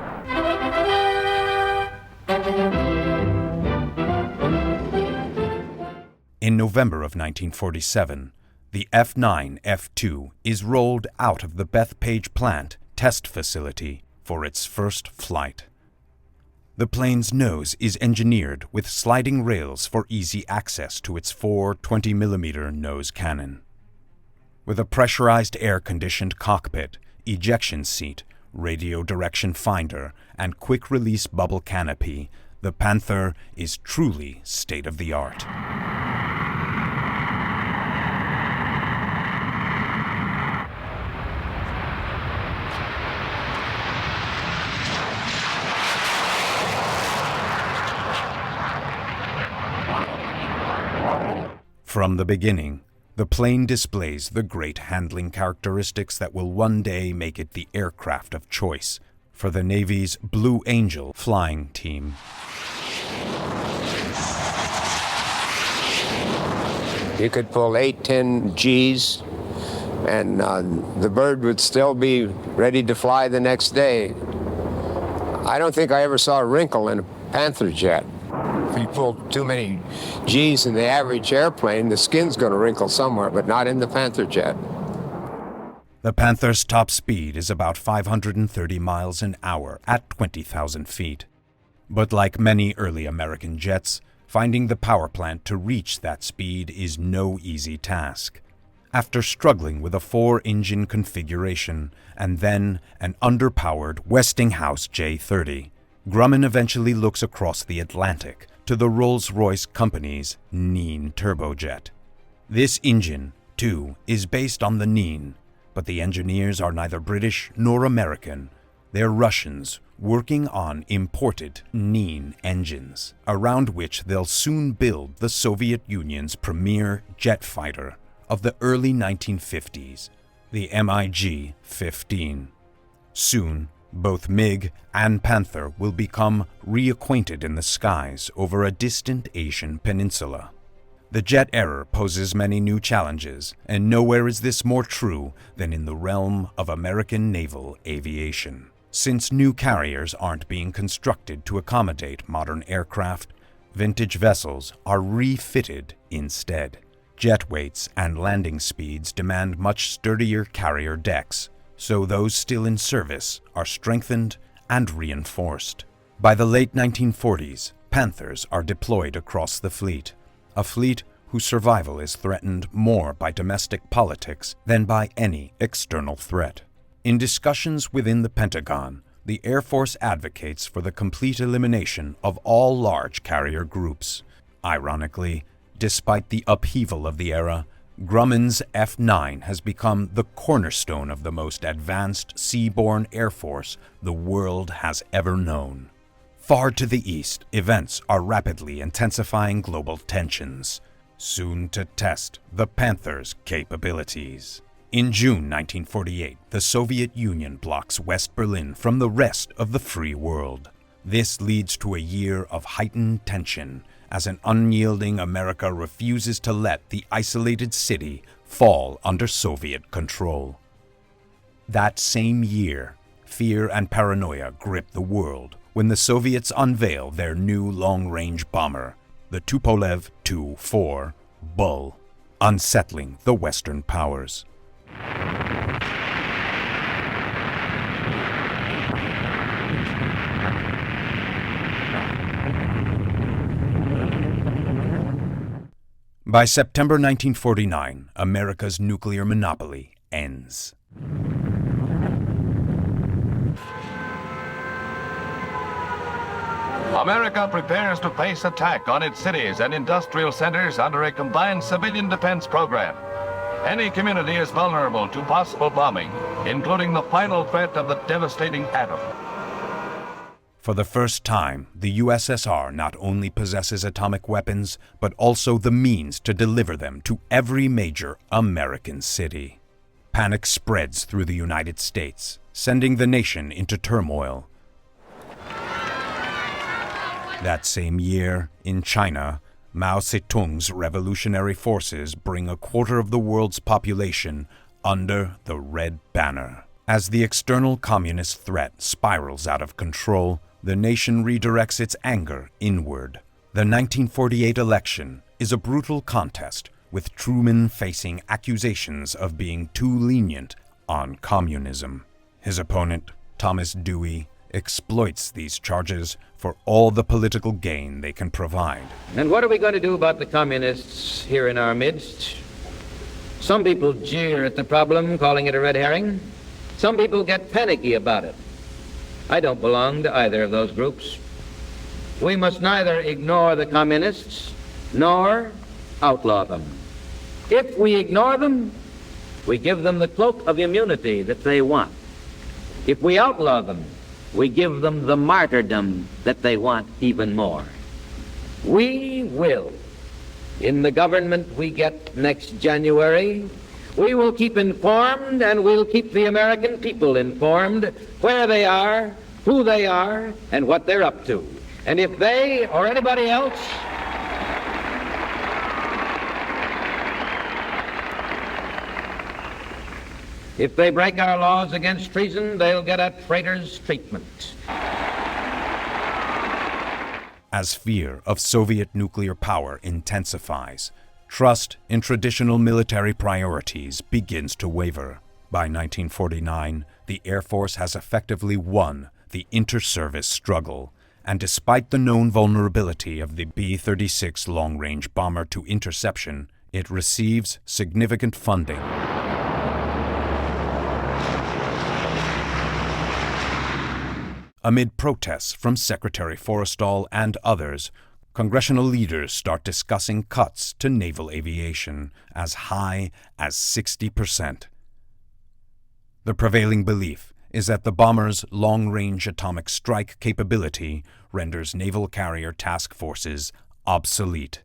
Speaker 1: In November of 1947, the F9F is rolled out of the Bethpage Plant test facility for its first flight. The plane's nose is engineered with sliding rails for easy access to its 4 20mm nose cannon. With a pressurized air-conditioned cockpit, ejection seat, radio direction finder, and quick-release bubble canopy, the Panther is truly state-of-the-art. From the beginning, the plane displays the great handling characteristics that will one day make it the aircraft of choice for the Navy's Blue Angel flying team.
Speaker 6: You could pull 8-10 Gs, and the bird would still be ready to fly the next day. I don't think I ever saw a wrinkle in a Panther jet. If you pull too many Gs in the average airplane, the skin's going to wrinkle somewhere, but not in the Panther jet.
Speaker 1: The Panther's top speed is about 530 miles an hour at 20,000 feet. But like many early American jets, finding the power plant to reach that speed is no easy task. After struggling with a 4-engine configuration and then an underpowered Westinghouse J-30, Grumman eventually looks across the Atlantic to the Rolls-Royce company's Nene turbojet. This engine, too, is based on the Nene, but the engineers are neither British nor American. They're Russians working on imported Nene engines, around which they'll soon build the Soviet Union's premier jet fighter of the early 1950s, the MiG-15. Soon, both MiG and Panther will become reacquainted in the skies over a distant Asian peninsula. The jet era poses many new challenges, and nowhere is this more true than in the realm of American naval aviation. Since new carriers aren't being constructed to accommodate modern aircraft, vintage vessels are refitted instead. Jet weights and landing speeds demand much sturdier carrier decks, so those still in service are strengthened and reinforced. By the late 1940s, Panthers are deployed across the fleet, a fleet whose survival is threatened more by domestic politics than by any external threat. In discussions within the Pentagon, the Air Force advocates for the complete elimination of all large carrier groups. Ironically, despite the upheaval of the era, Grumman's F9 has become the cornerstone of the most advanced seaborne air force the world has ever known. Far to the east, events are rapidly intensifying global tensions. soon to test the Panther's capabilities. In June 1948, the Soviet Union blocks West Berlin from the rest of the free world. This leads to a year of heightened tension as an unyielding America refuses to let the isolated city fall under Soviet control. That same year, fear and paranoia grip the world when the Soviets unveil their new long-range bomber, the Tupolev Tu-4 Bull, unsettling the Western powers. By September 1949, America's nuclear monopoly ends.
Speaker 4: America prepares to face attack on its cities and industrial centers under a combined civilian defense program. Any community is vulnerable to possible bombing, including the final threat of the devastating atom.
Speaker 1: For the first time, the USSR not only possesses atomic weapons, but also the means to deliver them to every major American city. Panic spreads through the United States, sending the nation into turmoil. That same year, in China, Mao Zedong's revolutionary forces bring a quarter of the world's population under the Red Banner. As the external communist threat spirals out of control, the nation redirects its anger inward. The 1948 election is a brutal contest, with Truman facing accusations of being too lenient on communism. His opponent, Thomas Dewey, exploits these charges for all the political gain they can provide.
Speaker 2: And what are we going to do about the communists here in our midst? Some people jeer at the problem, calling it a red herring. Some people get panicky about it. I don't belong to either of those groups. We must neither ignore the communists nor outlaw them. If we ignore them, we give them the cloak of immunity that they want. If we outlaw them, we give them the martyrdom that they want even more. We will, in the government we get next January, we will keep informed, and we'll keep the American people informed where they are, who they are, and what they're up to. And if they or anybody else if they break our laws against treason, they'll get a traitor's treatment.
Speaker 1: As fear of Soviet nuclear power intensifies, trust in traditional military priorities begins to waver. By 1949, the Air Force has effectively won the inter-service struggle, and despite the known vulnerability of the B-36 long-range bomber to interception, it receives significant funding. Amid protests from Secretary Forrestal and others, congressional leaders start discussing cuts to naval aviation as high as 60%. The prevailing belief is that the bomber's long-range atomic strike capability renders naval carrier task forces obsolete.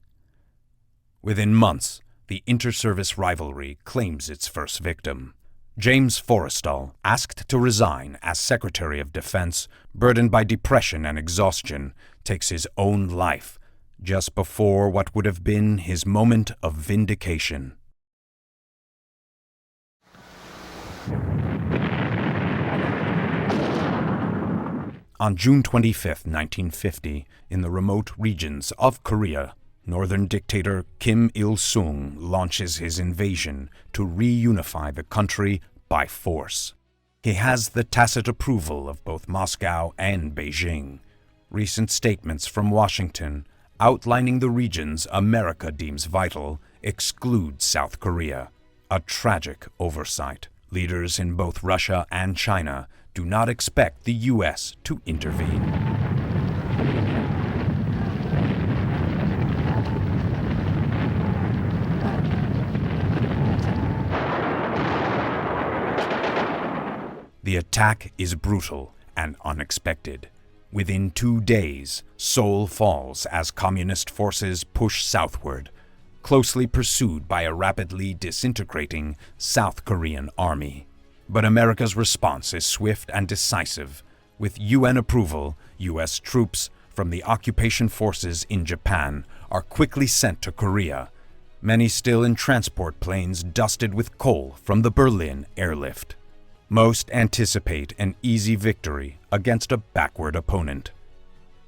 Speaker 1: Within months, the inter-service rivalry claims its first victim. James Forrestal, asked to resign as Secretary of Defense, burdened by depression and exhaustion, takes his own life just before what would have been his moment of vindication. On June 25, 1950, in the remote regions of Korea, Northern dictator Kim Il-sung launches his invasion to reunify the country by force. He has the tacit approval of both Moscow and Beijing. Recent statements from Washington outlining the regions America deems vital exclude South Korea, a tragic oversight. Leaders in both Russia and China do not expect the U.S. to intervene. The attack is brutal and unexpected. Within 2 days, Seoul falls as communist forces push southward. closely pursued by a rapidly disintegrating South Korean army. But America's response is swift and decisive. With UN approval, U.S. troops from the occupation forces in Japan are quickly sent to Korea, many still in transport planes dusted with coal from the Berlin airlift. Most anticipate an easy victory against a backward opponent.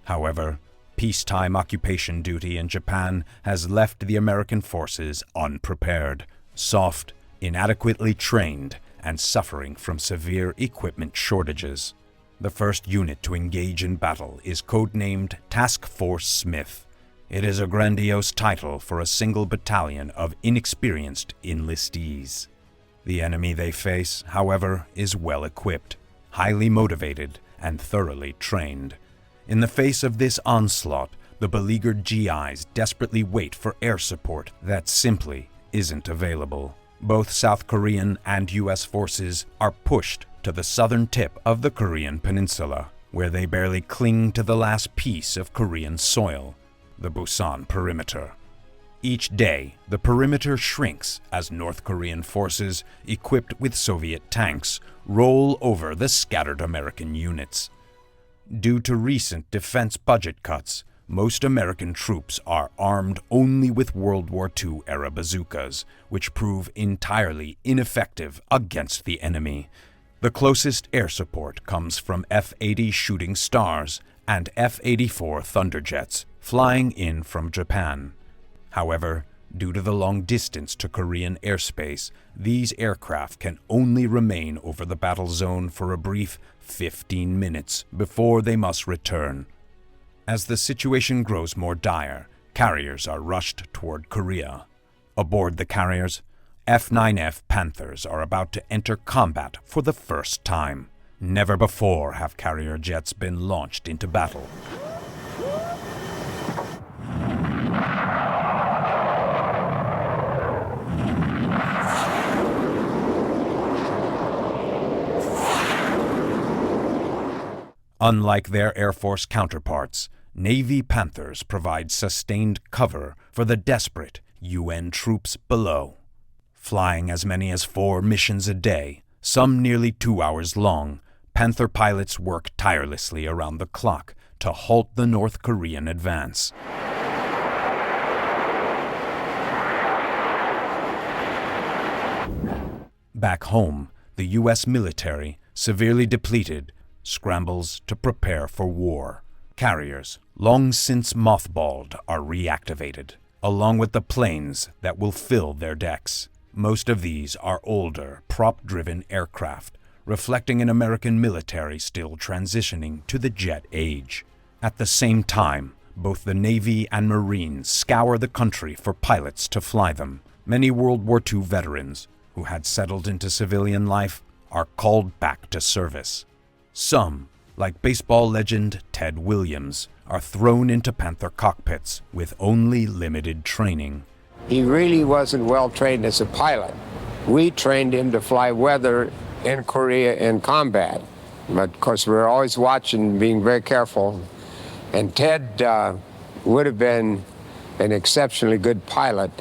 Speaker 1: However, peacetime occupation duty in Japan has left the American forces unprepared, soft, inadequately trained, and suffering from severe equipment shortages. The first unit to engage in battle is codenamed Task Force Smith. It is a grandiose title for a single battalion of inexperienced enlistees. The enemy they face, however, is well equipped, highly motivated, and thoroughly trained. In the face of this onslaught, the beleaguered GIs desperately wait for air support that simply isn't available. Both South Korean and U.S. forces are pushed to the southern tip of the Korean peninsula, where they barely cling to the last piece of Korean soil, the Busan perimeter. Each day, the perimeter shrinks as North Korean forces, equipped with Soviet tanks, roll over the scattered American units. Due to recent defense budget cuts, most American troops are armed only with World War II-era bazookas, which prove entirely ineffective against the enemy. The closest air support comes from F-80 Shooting Stars and F-84 Thunderjets, flying in from Japan. However, due to the long distance to Korean airspace, these aircraft can only remain over the battle zone for a brief 15 minutes before they must return. As the situation grows more dire, carriers are rushed toward Korea. Aboard the carriers, F9F Panthers are about to enter combat for the first time. Never before have carrier jets been launched into battle. Unlike their Air Force counterparts, Navy Panthers provide sustained cover for the desperate UN troops below. Flying as many as 4 missions a day, some nearly 2 hours long, Panther pilots work tirelessly around the clock to halt the North Korean advance. Back home, the U.S. military, severely depleted, scrambles to prepare for war. Carriers, long since mothballed, are reactivated, along with the planes that will fill their decks. Most of these are older, prop-driven aircraft, reflecting an American military still transitioning to the jet age. At the same time, both the Navy and Marines scour the country for pilots to fly them. Many World War II veterans, who had settled into civilian life, are called back to service. Some, like baseball legend Ted Williams, are thrown into Panther cockpits with only limited training.
Speaker 6: He really wasn't well trained as a pilot. We trained him to fly weather in Korea in combat. But of course, we were always watching, being very careful. And Ted would have been an exceptionally good pilot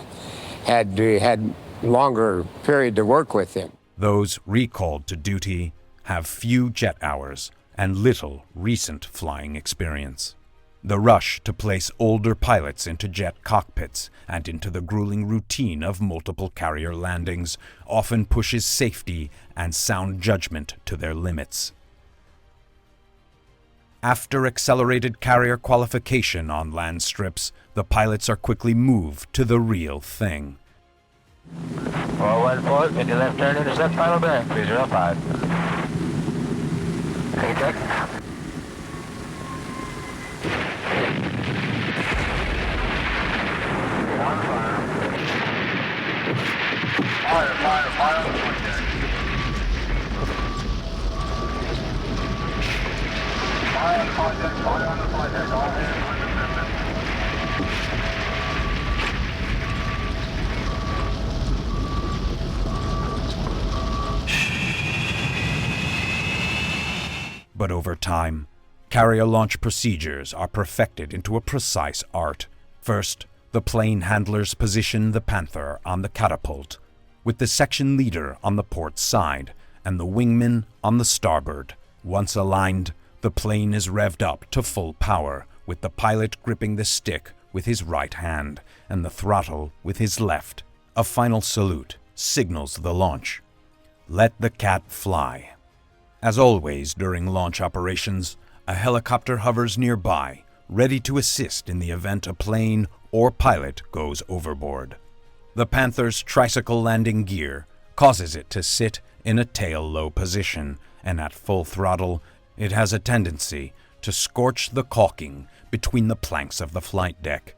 Speaker 6: had we had longer period to work with him.
Speaker 1: Those recalled to duty have few jet hours and little recent flying experience. The rush to place older pilots into jet cockpits and into the grueling routine of multiple carrier landings often pushes safety and sound judgment to their limits. After accelerated carrier qualification on land strips, the pilots are quickly moved to the real thing.
Speaker 7: 414, into left turn, intercept final bearing, 305. Take check. Fire on the point deck. Fire on the point deck, all hands on
Speaker 1: But over time, carrier launch procedures are perfected into a precise art. First, The plane handlers position the Panther on the catapult, with the section leader on the port side and the wingman on the starboard. Once aligned, the plane is revved up to full power, with the pilot gripping the stick with his right hand and the throttle with his left. A final salute signals the launch. Let the cat fly. As always during launch operations, a helicopter hovers nearby, ready to assist in the event a plane or pilot goes overboard. The Panther's tricycle landing gear causes it to sit in a tail-low position, and at full throttle, it has a tendency to scorch the caulking between the planks of the flight deck.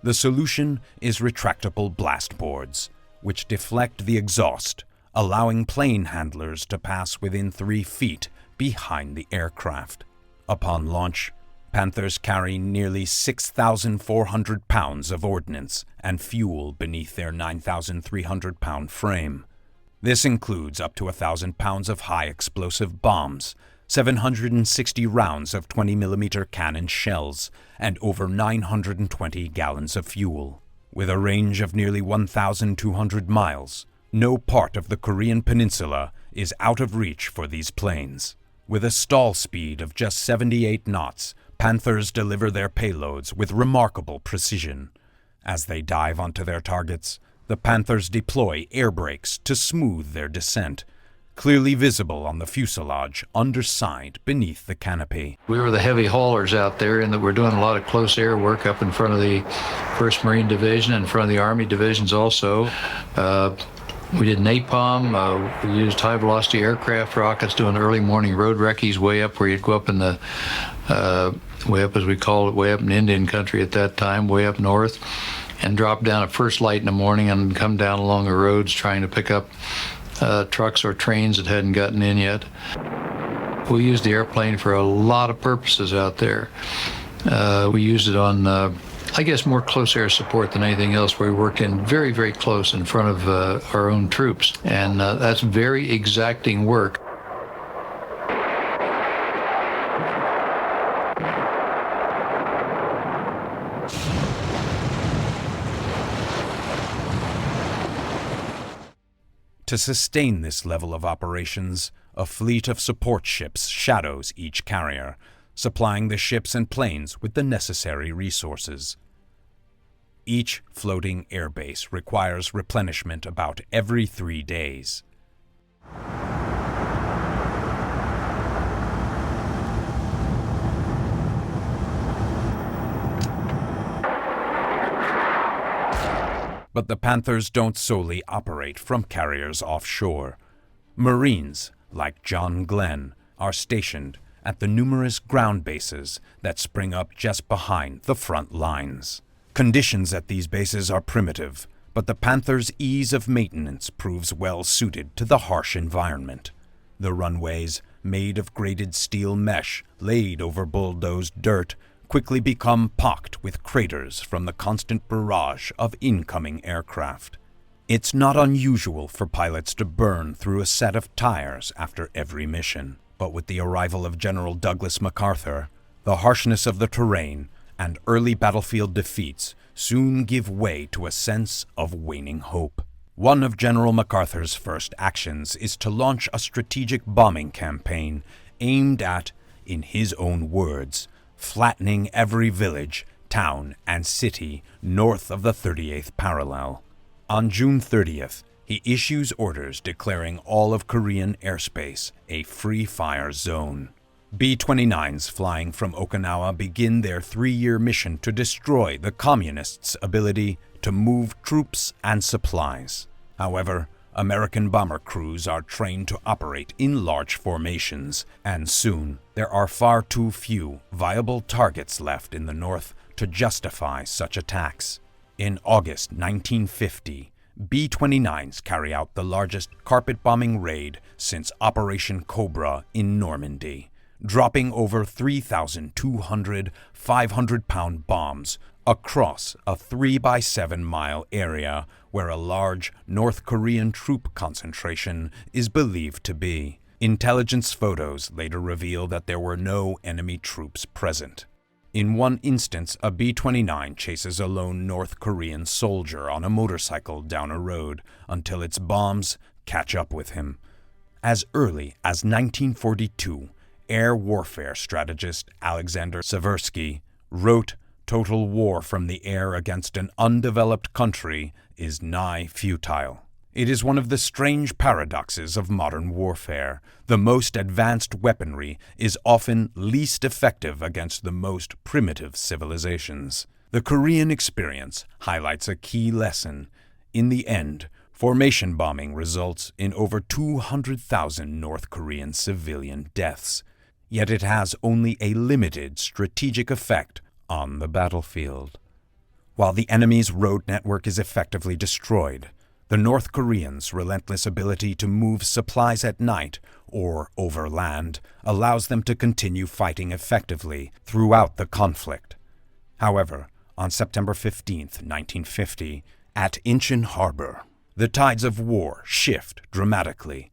Speaker 1: The solution is retractable blast boards, which deflect the exhaust, allowing plane handlers to pass within 3 feet behind the aircraft. Upon launch, Panthers carry nearly 6,400 pounds of ordnance and fuel beneath their 9,300-pound frame. This includes up to 1,000 pounds of high-explosive bombs, 760 rounds of 20-millimeter cannon shells, and over 920 gallons of fuel. With a range of nearly 1,200 miles, no part of the Korean peninsula is out of reach for these planes. With a stall speed of just 78 knots, Panthers deliver their payloads with remarkable precision. As they dive onto their targets, the Panthers deploy air brakes to smooth their descent, clearly visible on the fuselage underside beneath the canopy.
Speaker 5: We were the heavy haulers out there, and that we're doing a lot of close air work up in front of the 1st Marine Division and in front of the Army divisions also. We did napalm. We used high-velocity aircraft rockets doing early morning road recce's way up where you'd go up in the, way up as we called it, way up in Indian country at that time, way up north, and drop down at first light in the morning and come down along the roads trying to pick up trucks or trains that hadn't gotten in yet. We used the airplane for a lot of purposes out there. We used it on, I guess, more close air support than anything else. We worked in very, very close in front of our own troops, and that's very exacting work.
Speaker 1: To sustain this level of operations, a fleet of support ships shadows each carrier, supplying the ships and planes with the necessary resources. Each floating airbase requires replenishment about every 3 days. But the Panthers don't solely operate from carriers offshore. Marines, like John Glenn, are stationed at the numerous ground bases that spring up just behind the front lines. Conditions at these bases are primitive, but the Panther's ease of maintenance proves well suited to the harsh environment. The runways, made of grated steel mesh laid over bulldozed dirt, quickly become pocked with craters from the constant barrage of incoming aircraft. It's not unusual for pilots to burn through a set of tires after every mission, but with the arrival of General Douglas MacArthur, the harshness of the terrain and early battlefield defeats soon give way to a sense of waning hope. One of General MacArthur's first actions is to launch a strategic bombing campaign aimed at, in his own words, flattening every village, town, and city north of the 38th parallel. On June 30th, he issues orders declaring all of Korean airspace a free-fire zone. B-29s flying from Okinawa begin their 3-year mission to destroy the Communists' ability to move troops and supplies. However, American bomber crews are trained to operate in large formations, and soon there are far too few viable targets left in the north to justify such attacks. In August 1950, B-29s carry out the largest carpet-bombing raid since Operation Cobra in Normandy, dropping over 3,200 500-pound bombs across a 3-by-7-mile area where a large North Korean troop concentration is believed to be. Intelligence photos later reveal that there were no enemy troops present. In one instance, a B-29 chases a lone North Korean soldier on a motorcycle down a road until its bombs catch up with him. As early as 1942, air warfare strategist Alexander Seversky wrote, "Total war from the air against an undeveloped country is nigh futile." It is one of the strange paradoxes of modern warfare. The most advanced weaponry is often least effective against the most primitive civilizations. The Korean experience highlights a key lesson. In the end, formation bombing results in over 200,000 North Korean civilian deaths. Yet it has only a limited strategic effect on the battlefield. While the enemy's road network is effectively destroyed, the North Koreans' relentless ability to move supplies at night or over land allows them to continue fighting effectively throughout the conflict. However, on September 15, 1950, at Incheon Harbor, the tides of war shift dramatically.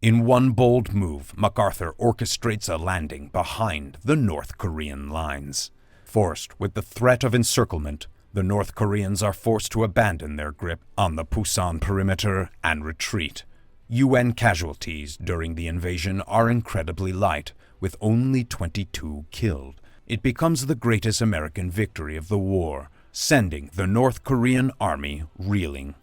Speaker 1: In one bold move, MacArthur orchestrates a landing behind the North Korean lines. Forced with the threat of encirclement, the North Koreans are forced to abandon their grip on the Pusan perimeter and retreat. UN casualties during the invasion are incredibly light, with only 22 killed. It becomes the greatest American victory of the war, sending the North Korean army reeling.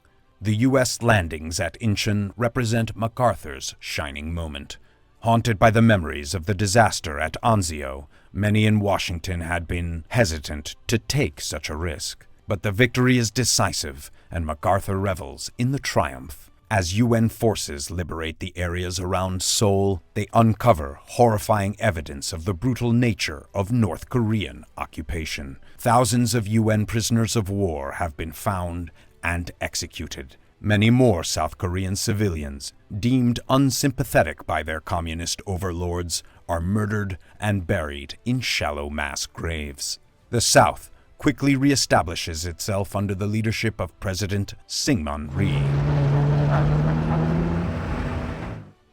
Speaker 1: The U.S. landings at Incheon represent MacArthur's shining moment. Haunted by the memories of the disaster at Anzio, many in Washington had been hesitant to take such a risk. But the victory is decisive, and MacArthur revels in the triumph. As UN forces liberate the areas around Seoul, they uncover horrifying evidence of the brutal nature of North Korean occupation. Thousands of UN prisoners of war have been found and executed. Many more South Korean civilians, deemed unsympathetic by their communist overlords, are murdered and buried in shallow mass graves. The South quickly reestablishes itself under the leadership of President Syngman Rhee.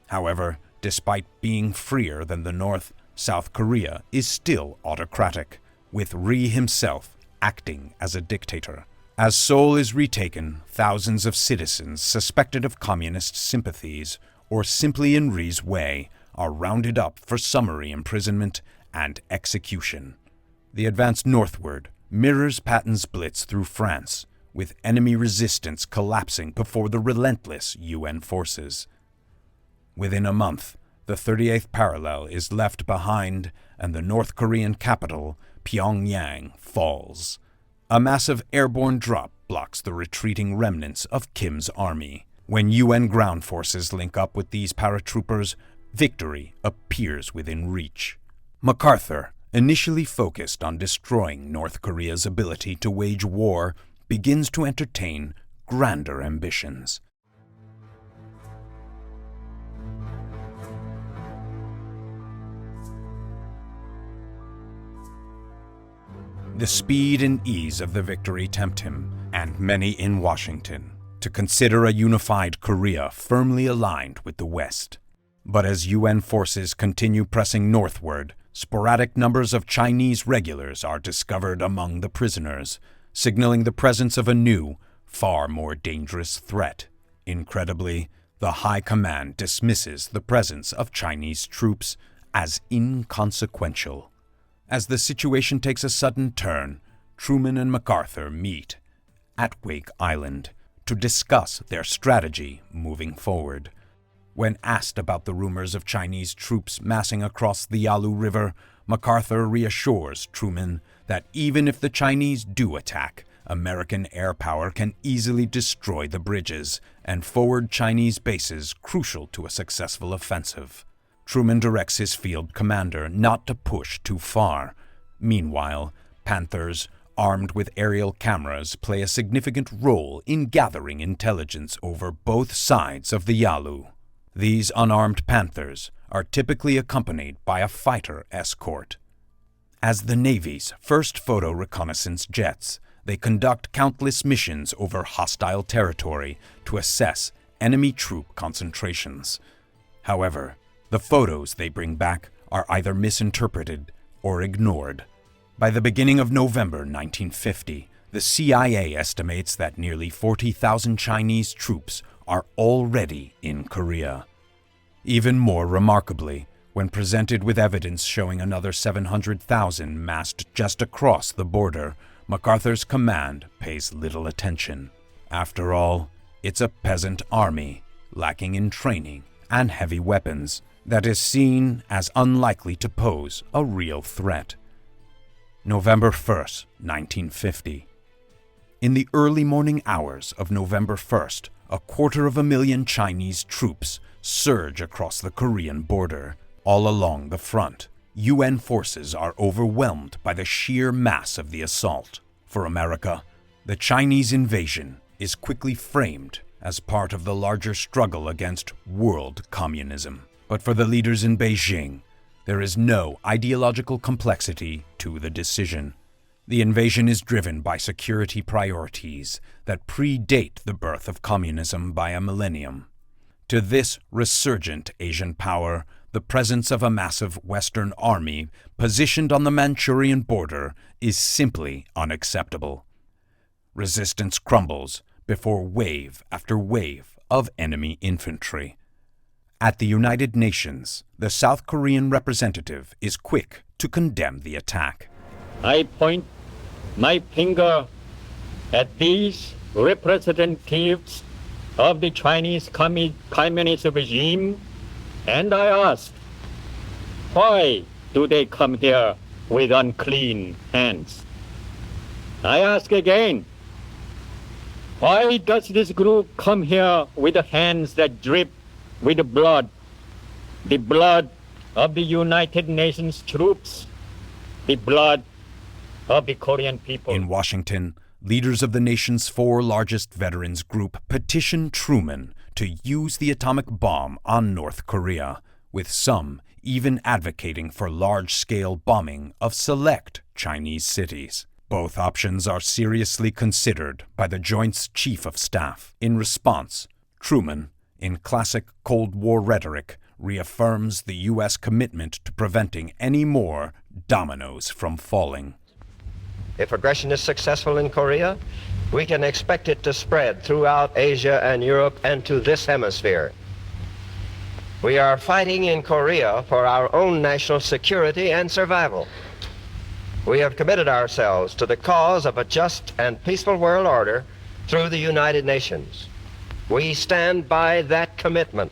Speaker 1: However, despite being freer than the North, South Korea is still autocratic, with Rhee himself acting as a dictator. As Seoul is retaken, thousands of citizens suspected of communist sympathies or simply in Rhee's way are rounded up for summary imprisonment and execution. The advance northward mirrors Patton's blitz through France, with enemy resistance collapsing before the relentless UN forces. Within a month, the 38th parallel is left behind and the North Korean capital, Pyongyang, falls. A massive airborne drop blocks the retreating remnants of Kim's army. When UN ground forces link up with these paratroopers, victory appears within reach. MacArthur, initially focused on destroying North Korea's ability to wage war, begins to entertain grander ambitions. The speed and ease of the victory tempt him, and many in Washington, to consider a unified Korea firmly aligned with the West. But as UN forces continue pressing northward, sporadic numbers of Chinese regulars are discovered among the prisoners, signaling the presence of a new, far more dangerous threat. Incredibly, the High Command dismisses the presence of Chinese troops as inconsequential. As the situation takes a sudden turn, Truman and MacArthur meet at Wake Island to discuss their strategy moving forward. When asked about the rumors of Chinese troops massing across the Yalu River, MacArthur reassures Truman that even if the Chinese do attack, American air power can easily destroy the bridges and forward Chinese bases crucial to a successful offensive. Truman directs his field commander not to push too far. Meanwhile, Panthers, armed with aerial cameras, play a significant role in gathering intelligence over both sides of the Yalu. These unarmed Panthers are typically accompanied by a fighter escort. As the Navy's first photo reconnaissance jets, they conduct countless missions over hostile territory to assess enemy troop concentrations. However, the photos they bring back are either misinterpreted or ignored. By the beginning of November 1950, the CIA estimates that nearly 40,000 Chinese troops are already in Korea. Even more remarkably, when presented with evidence showing another 700,000 massed just across the border, MacArthur's command pays little attention. After all, it's a peasant army, lacking in training and heavy weapons, that is seen as unlikely to pose a real threat. November 1st, 1950. In the early morning hours of November 1st, 250,000 Chinese troops surge across the Korean border. All along the front, UN forces are overwhelmed by the sheer mass of the assault. For America, the Chinese invasion is quickly framed as part of the larger struggle against world communism. But for the leaders in Beijing, there is no ideological complexity to the decision. The invasion is driven by security priorities that predate the birth of communism by a millennium. To this resurgent Asian power, the presence of a massive Western army positioned on the Manchurian border is simply unacceptable. Resistance crumbles before wave after wave of enemy infantry. At the United Nations, the South Korean representative is quick to condemn the attack.
Speaker 8: I point my finger at these representatives of the Chinese Communist regime, and I ask, why do they come here with unclean hands? I ask again, why does this group come here with hands that drip with blood, the blood of the United Nations troops, the blood of the Korean people?
Speaker 1: In Washington, leaders of the nation's 4 largest veterans group petition Truman to use the atomic bomb on North Korea, with some even advocating for large-scale bombing of select Chinese cities. Both options are seriously considered by the Joint's Chief of Staff. In response, Truman, in classic Cold War rhetoric, reaffirms the U.S. commitment to preventing any more dominoes from falling.
Speaker 2: If aggression is successful in Korea, we can expect it to spread throughout Asia and Europe and to this hemisphere. We are fighting in Korea for our own national security and survival. We have committed ourselves to the cause of a just and peaceful world order through the United Nations. We stand by that commitment.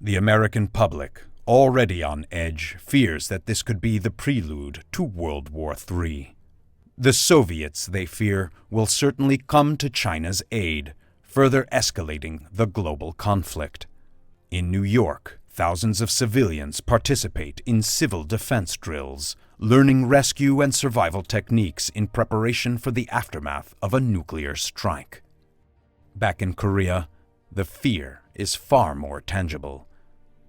Speaker 1: The American public, already on edge, fears that this could be the prelude to World War III. The Soviets, they fear, will certainly come to China's aid, further escalating the global conflict. In New York, thousands of civilians participate in civil defense drills, learning rescue and survival techniques in preparation for the aftermath of a nuclear strike. Back in Korea, the fear is far more tangible.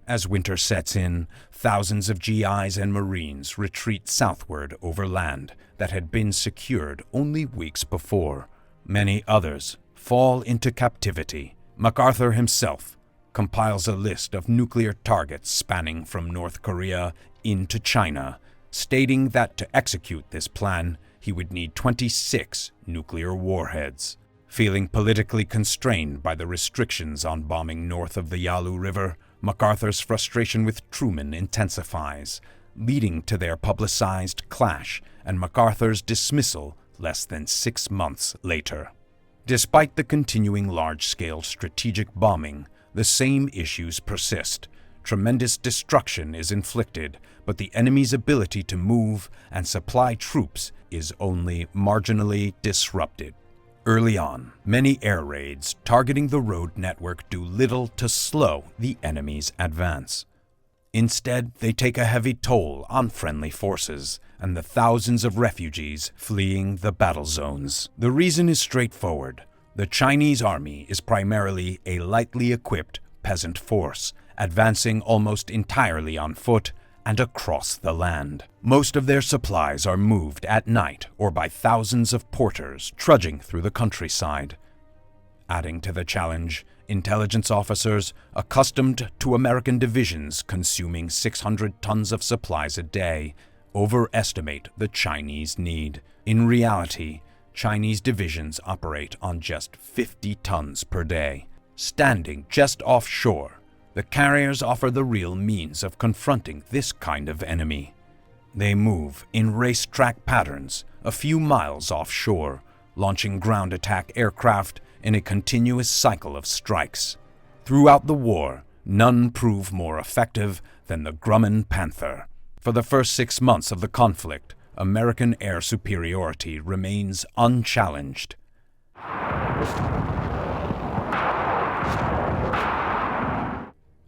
Speaker 1: As winter sets in, thousands of GIs and Marines retreat southward over land that had been secured only weeks before. Many others fall into captivity. MacArthur himself compiles a list of nuclear targets spanning from North Korea into China, stating that to execute this plan, he would need 26 nuclear warheads. Feeling politically constrained by the restrictions on bombing north of the Yalu River, MacArthur's frustration with Truman intensifies, leading to their publicized clash and MacArthur's dismissal less than 6 months later. Despite the continuing large-scale strategic bombing, the same issues persist. Tremendous destruction is inflicted, but the enemy's ability to move and supply troops is only marginally disrupted. Early on, many air raids targeting the road network do little to slow the enemy's advance. Instead, they take a heavy toll on friendly forces and the thousands of refugees fleeing the battle zones. The reason is straightforward. The Chinese army is primarily a lightly equipped peasant force, advancing almost entirely on foot and across the land. Most of their supplies are moved at night or by thousands of porters trudging through the countryside. Adding to the challenge, intelligence officers accustomed to American divisions consuming 600 tons of supplies a day overestimate the Chinese need. In reality, Chinese divisions operate on just 50 tons per day. Standing just offshore, the carriers offer the real means of confronting this kind of enemy. They move in racetrack patterns a few miles offshore, launching ground attack aircraft in a continuous cycle of strikes. Throughout the war, none prove more effective than the Grumman Panther. For the first 6 months of the conflict, American air superiority remains unchallenged.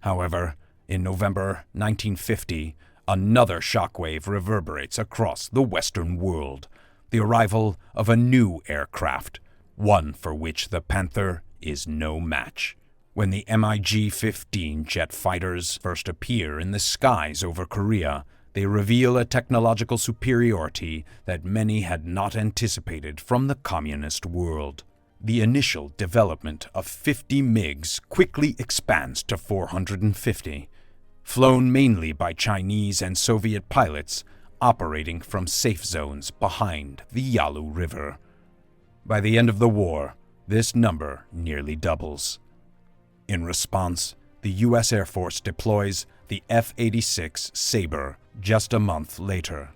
Speaker 1: However, in November 1950, another shockwave reverberates across the Western world, the arrival of a new aircraft, one for which the Panther is no match. When the MiG-15 jet fighters first appear in the skies over Korea, they reveal a technological superiority that many had not anticipated from the communist world. The initial development of 50 MiGs quickly expands to 450, flown mainly by Chinese and Soviet pilots operating from safe zones behind the Yalu River. By the end of the war, this number nearly doubles. In response, the U.S. Air Force deploys the F-86 Sabre just a month later.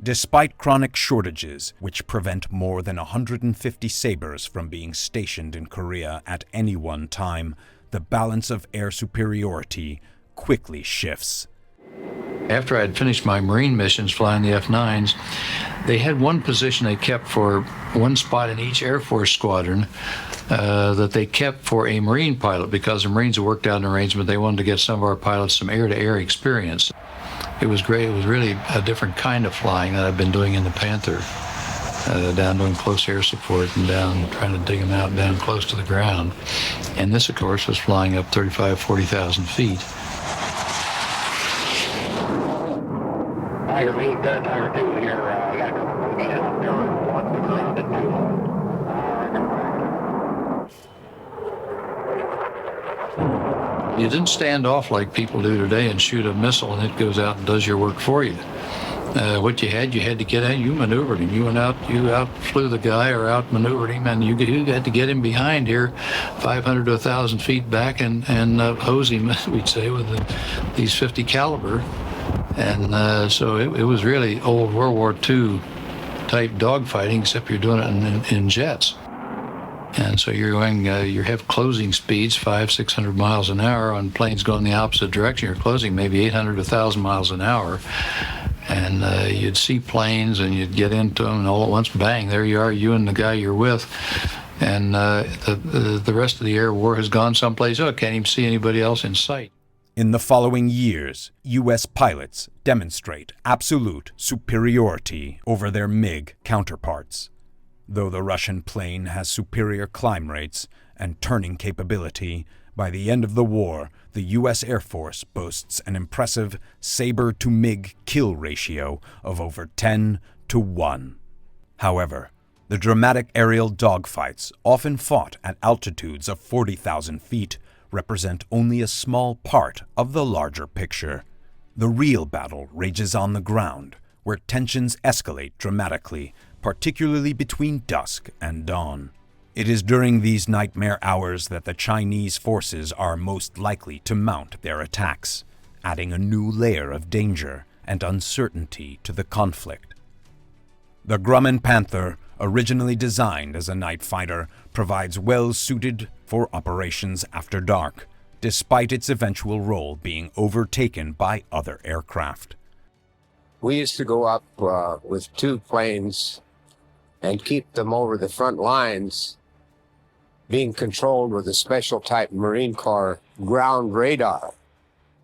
Speaker 1: Despite chronic shortages which prevent more than 150 Sabres from being stationed in Korea at any one time, the balance of air superiority quickly shifts.
Speaker 5: After I had finished my Marine missions flying the F9s, they had one position they kept for one spot in each Air Force squadron that they kept for a Marine pilot, because the Marines had worked out an arrangement. They wanted to get some of our pilots some air-to-air experience. It was great. It was really a different kind of flying that I've been doing in the Panther, down doing close air support and down trying to dig them out down close to the ground. And this, of course, was flying up 40,000 feet.
Speaker 7: Tiger lead, Tiger 2 here. I got a couple of meters up there. One, two, around it,
Speaker 5: You didn't stand off like people do today and shoot a missile and it goes out and does your work for you. What you had to get out. You maneuvered him. You went out, you outflew the guy or outmaneuvered him, and you had to get him behind here, 500 to 1,000 feet back, and hose him, we'd say, with these 50 caliber. And so it was really old World War II type dogfighting, except you're doing it in jets. And so you're going, you have closing speeds, 500-600 miles an hour on planes going the opposite direction. You're closing maybe 800 to 1,000 miles an hour. And you'd see planes and you'd get into them, and all at once, bang, there you are, you and the guy you're with. And the rest of the air war has gone someplace. Oh, can't even see anybody else in sight.
Speaker 1: In the following years, U.S. pilots demonstrate absolute superiority over their MiG counterparts. Though the Russian plane has superior climb rates and turning capability, by the end of the war, the U.S. Air Force boasts an impressive Sabre-to-MiG kill ratio of over 10 to 1. However, the dramatic aerial dogfights, often fought at altitudes of 40,000 feet, represent only a small part of the larger picture. The real battle rages on the ground, where tensions escalate dramatically, particularly between dusk and dawn. It is during these nightmare hours that the Chinese forces are most likely to mount their attacks, adding a new layer of danger and uncertainty to the conflict. The Grumman Panther, originally designed as a night fighter, provides well suited for operations after dark, despite its eventual role being overtaken by other aircraft.
Speaker 6: We used to go up with 2 planes and keep them over the front lines, being controlled with a special type Marine Corps ground radar.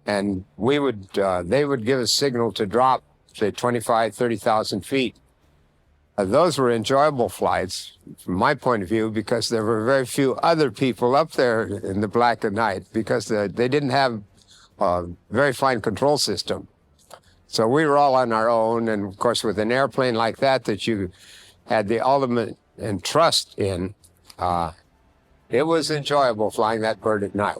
Speaker 6: And we would, they would give a signal to drop, say, 25, 30,000 feet. Those were enjoyable flights, from my point of view, because there were very few other people up there in the black of night, because they didn't have a very fine control system. So we were all on our own, and of course with an airplane like that you had the ultimate and trust in, it was enjoyable flying that bird at night.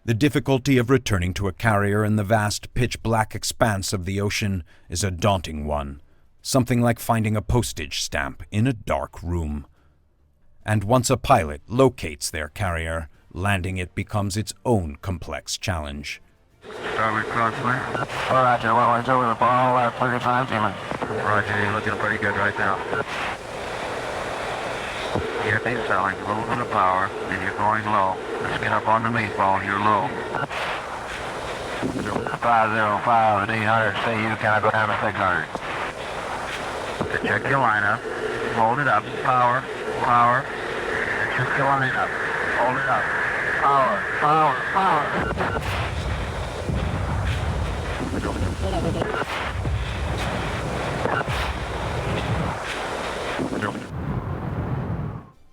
Speaker 1: The difficulty of returning to a carrier in the vast pitch-black expanse of the ocean is a daunting one, something like finding a postage stamp in a dark room. And once a pilot locates their carrier, landing it becomes its own complex challenge.
Speaker 7: Starboard cross clear. All right, Joe. Well, it's over the ball. 35 Demon. Roger, you're looking pretty good right now. You're selling. Low on the power, and you're going low. Let's get up on the meat ball. You're low. 505 at 800. Say you can I go down to 600. Check your lineup. Hold it up. Power. Power. Check your lineup. Hold it up. Power. Power. Power.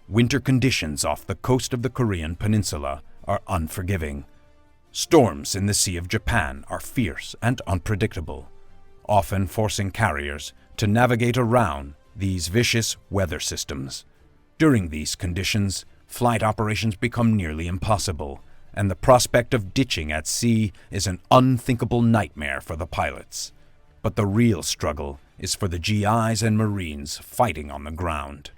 Speaker 1: Winter conditions off the coast of the Korean peninsula are unforgiving. Storms in the Sea of Japan are fierce and unpredictable, often forcing carriers to navigate around these vicious weather systems. During these conditions, flight operations become nearly impossible, and the prospect of ditching at sea is an unthinkable nightmare for the pilots. But the real struggle is for the GIs and Marines fighting on the ground.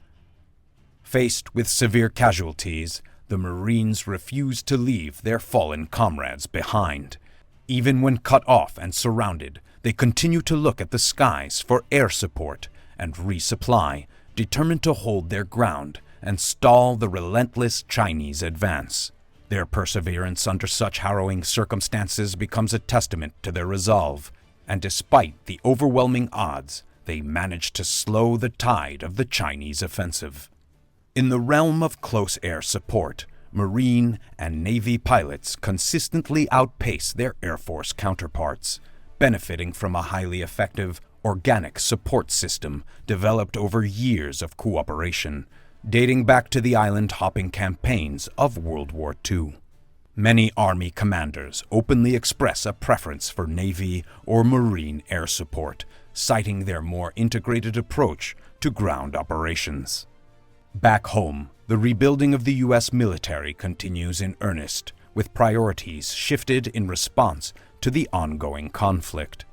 Speaker 1: Faced with severe casualties, the Marines refuse to leave their fallen comrades behind. Even when cut off and surrounded, they continue to look at the skies for air support and resupply, determined to hold their ground and stall the relentless Chinese advance. Their perseverance under such harrowing circumstances becomes a testament to their resolve, and despite the overwhelming odds, they manage to slow the tide of the Chinese offensive. In the realm of close air support, Marine and Navy pilots consistently outpace their Air Force counterparts, benefiting from a highly effective organic support system developed over years of cooperation, dating back to the island-hopping campaigns of World War II. Many Army commanders openly express a preference for Navy or Marine air support, citing their more integrated approach to ground operations. Back home, the rebuilding of the U.S. military continues in earnest, with priorities shifted in response to the ongoing conflict.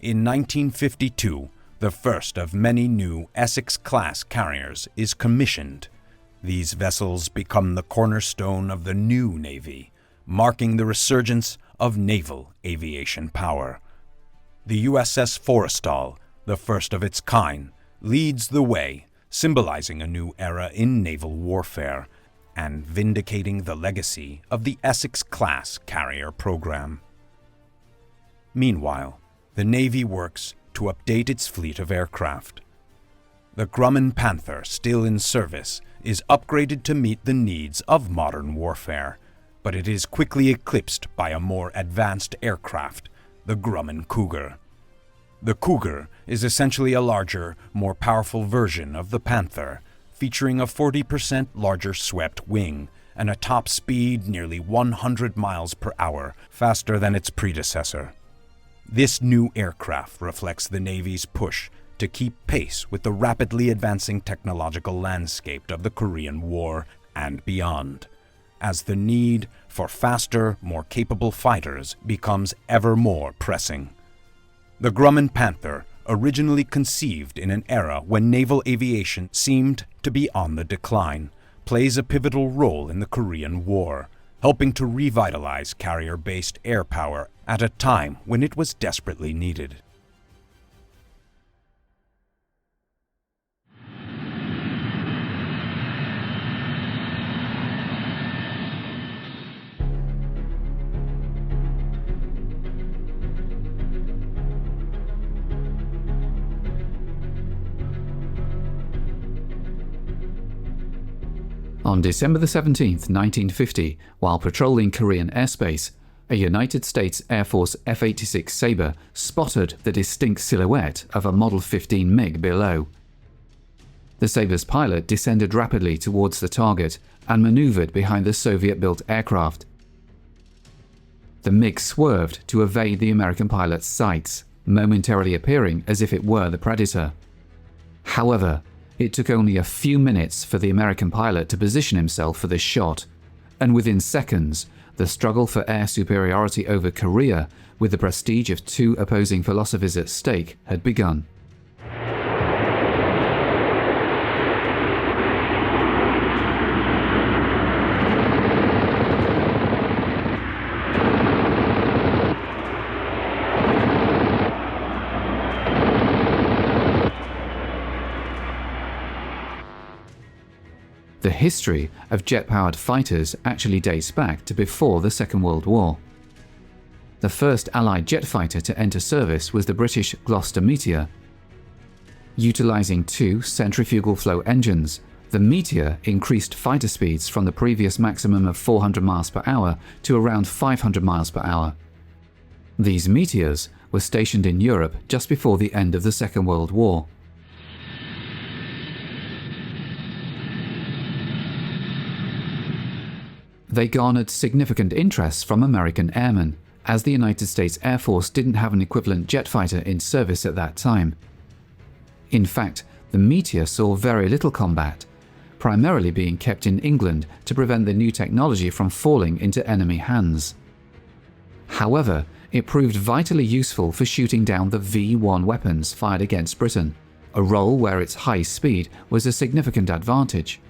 Speaker 1: In 1952, the first of many new Essex-class carriers is commissioned. These vessels become the cornerstone of the new Navy, marking the resurgence of naval aviation power. The USS Forrestal, the first of its kind, leads the way, symbolizing a new era in naval warfare and vindicating the legacy of the Essex-class carrier program. Meanwhile, the Navy works to update its fleet of aircraft. The Grumman Panther, still in service, is upgraded to meet the needs of modern warfare, but it is quickly eclipsed by a more advanced aircraft, the Grumman Cougar. The Cougar is essentially a larger, more powerful version of the Panther, featuring a 40% larger swept wing and a top speed nearly 100 miles per hour, faster than its predecessor. This new aircraft reflects the Navy's push to keep pace with the rapidly advancing technological landscape of the Korean War and beyond, as the need for faster, more capable fighters becomes ever more pressing. The Grumman Panther, originally conceived in an era when naval aviation seemed to be on the decline, plays a pivotal role in the Korean War, helping to revitalize carrier-based air power at a time when it was desperately needed.
Speaker 9: On December 17, 1950, while patrolling Korean airspace, a United States Air Force F-86 Sabre spotted the distinct silhouette of a Model 15 MiG below. The Sabre's pilot descended rapidly towards the target and maneuvered behind the Soviet-built aircraft. The MiG swerved to evade the American pilot's sights, momentarily appearing as if it were the Predator. However, it took only a few minutes for the American pilot to position himself for this shot, and within seconds, the struggle for air superiority over Korea, with the prestige of two opposing philosophies at stake, had begun. The history of jet-powered fighters actually dates back to before the Second World War. The first Allied jet fighter to enter service was the British Gloucester Meteor. Utilising two centrifugal flow engines, the Meteor increased fighter speeds from the previous maximum of 400 miles per hour to around 500 miles per hour. These Meteors were stationed in Europe just before the end of the Second World War. They garnered significant interest from American airmen, as the United States Air Force didn't have an equivalent jet fighter in service at that time. In fact, the Meteor saw very little combat, primarily being kept in England to prevent the new technology from falling into enemy hands. However, it proved vitally useful for shooting down the V-1 weapons fired against Britain, a role where its high speed was a significant advantage.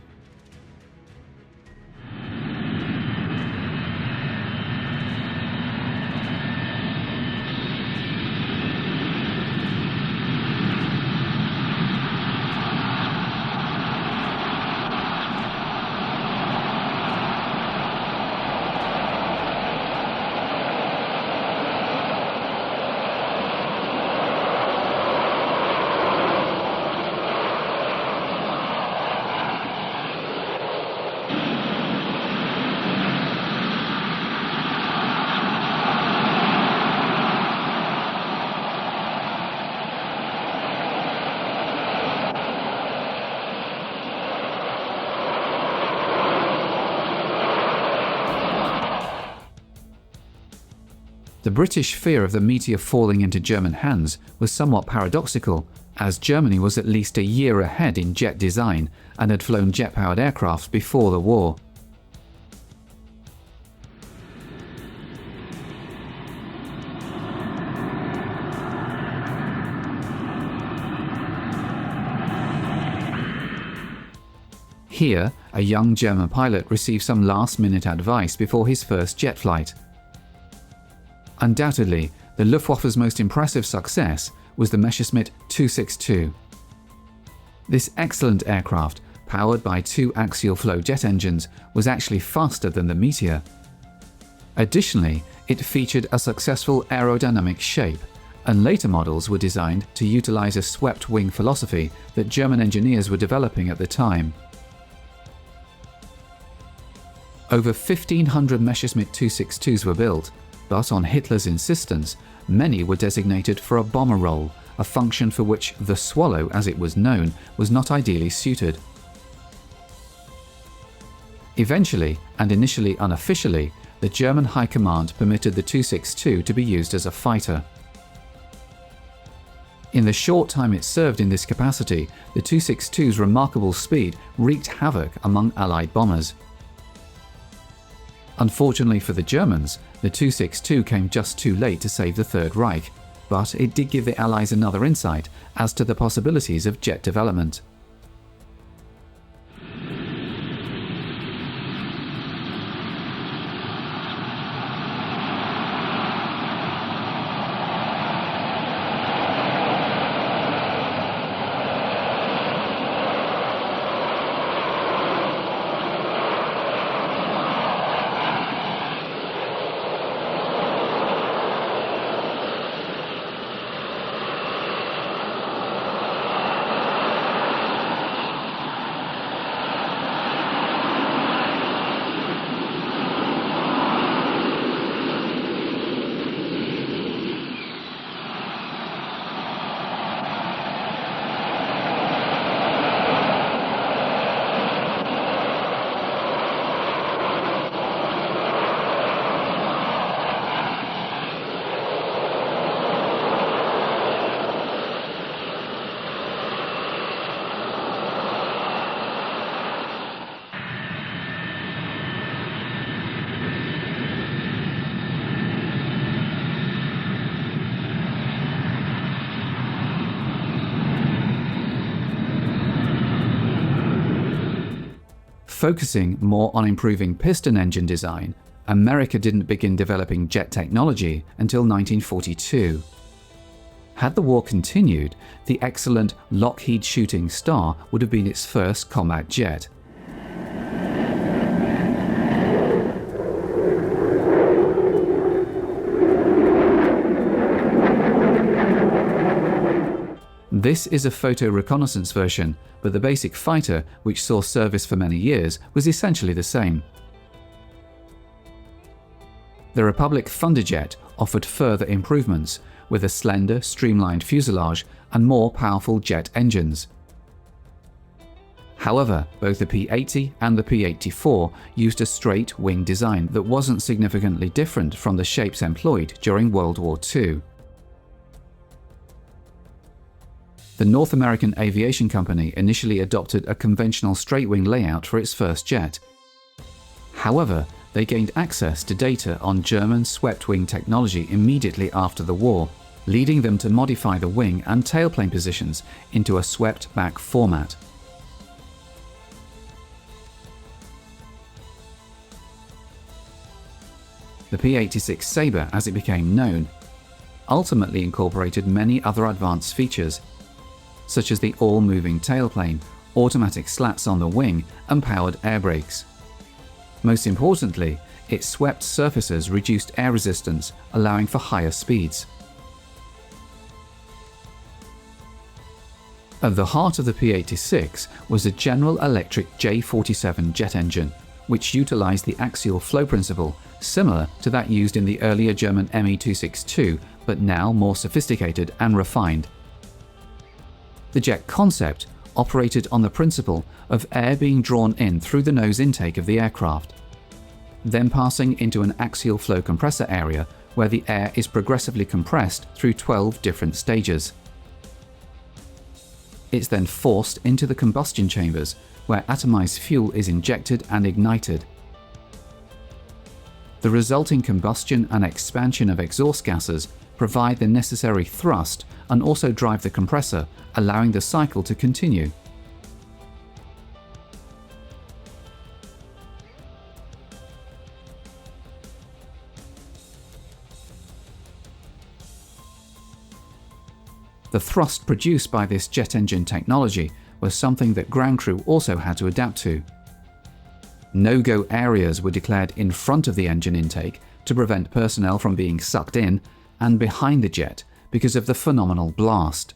Speaker 9: The British fear of the Meteor falling into German hands was somewhat paradoxical, as Germany was at least a year ahead in jet design and had flown jet-powered aircraft before the war. Here, a young German pilot received some last-minute advice before his first jet flight. Undoubtedly, the Luftwaffe's most impressive success was the Messerschmitt 262. This excellent aircraft, powered by two axial flow jet engines, was actually faster than the Meteor. Additionally, it featured a successful aerodynamic shape, and later models were designed to utilize a swept wing philosophy that German engineers were developing at the time. Over 1,500 Messerschmitt 262s were built, but on Hitler's insistence, many were designated for a bomber role, a function for which the Swallow, as it was known, was not ideally suited. Eventually, and initially unofficially, the German High Command permitted the 262 to be used as a fighter. In the short time it served in this capacity, the 262's remarkable speed wreaked havoc among Allied bombers. Unfortunately for the Germans, the 262 came just too late to save the Third Reich, but it did give the Allies another insight as to the possibilities of jet development. Focusing more on improving piston engine design, America didn't begin developing jet technology until 1942. Had the war continued, the excellent Lockheed Shooting Star would have been its first combat jet. This is a photo reconnaissance version, but the basic fighter, which saw service for many years, was essentially the same. The Republic Thunderjet offered further improvements, with a slender, streamlined fuselage and more powerful jet engines. However, both the P-80 and the P-84 used a straight wing design that wasn't significantly different from the shapes employed during World War II. The North American Aviation Company initially adopted a conventional straight-wing layout for its first jet. However, they gained access to data on German swept-wing technology immediately after the war, leading them to modify the wing and tailplane positions into a swept-back format. The P-86 Sabre, as it became known, ultimately incorporated many other advanced features, such as the all-moving tailplane, automatic slats on the wing, and powered air brakes. Most importantly, its swept surfaces reduced air resistance, allowing for higher speeds. At the heart of the P-86 was a General Electric J47 jet engine, which utilized the axial flow principle, similar to that used in the earlier German Me-262, but now more sophisticated and refined. The jet concept operated on the principle of air being drawn in through the nose intake of the aircraft, then passing into an axial flow compressor area where the air is progressively compressed through 12 different stages. It's then forced into the combustion chambers where atomized fuel is injected and ignited. The resulting combustion and expansion of exhaust gases provide the necessary thrust and also drive the compressor, allowing the cycle to continue. The thrust produced by this jet engine technology was something that ground crew also had to adapt to. No-go areas were declared in front of the engine intake to prevent personnel from being sucked in, and behind the jet because of the phenomenal blast.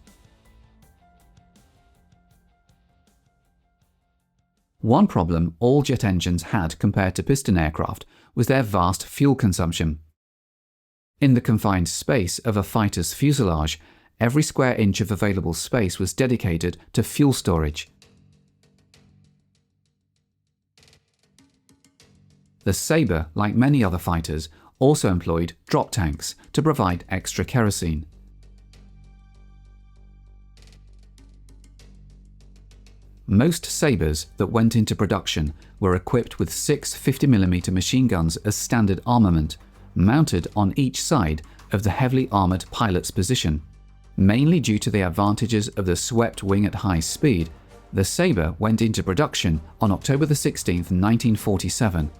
Speaker 9: One problem all jet engines had compared to piston aircraft was their vast fuel consumption. In the confined space of a fighter's fuselage, every square inch of available space was dedicated to fuel storage. The Sabre, like many other fighters, also employed drop tanks to provide extra kerosene. Most Sabres that went into production were equipped with 6 50mm machine guns as standard armament, mounted on each side of the heavily armoured pilot's position. Mainly due to the advantages of the swept wing at high speed, the Sabre went into production on October 16, 1947,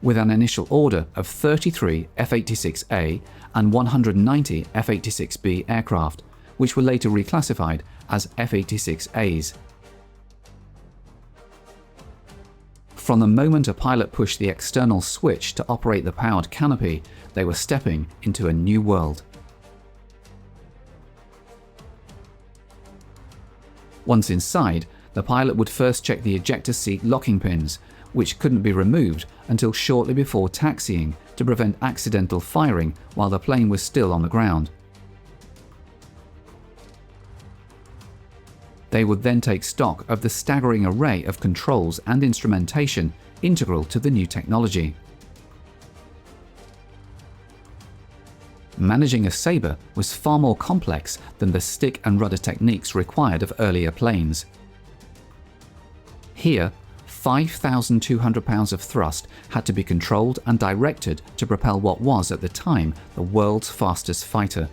Speaker 9: with an initial order of 33 F-86A and 190 F-86B aircraft, which were later reclassified as F-86As. From the moment a pilot pushed the external switch to operate the powered canopy, they were stepping into a new world. Once inside, the pilot would first check the ejector seat locking pins, which couldn't be removed until shortly before taxiing to prevent accidental firing while the plane was still on the ground. They would then take stock of the staggering array of controls and instrumentation integral to the new technology. Managing a Sabre was far more complex than the stick and rudder techniques required of earlier planes. Here, 5,200 pounds of thrust had to be controlled and directed to propel what was at the time the world's fastest fighter.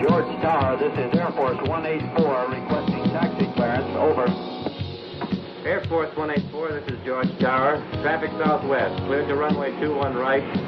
Speaker 10: George Star
Speaker 7: Tower, this is Air Force 184 requesting taxi clearance. Over.
Speaker 10: Air Force 184, this is George Tower. Traffic southwest, cleared to runway 21 right.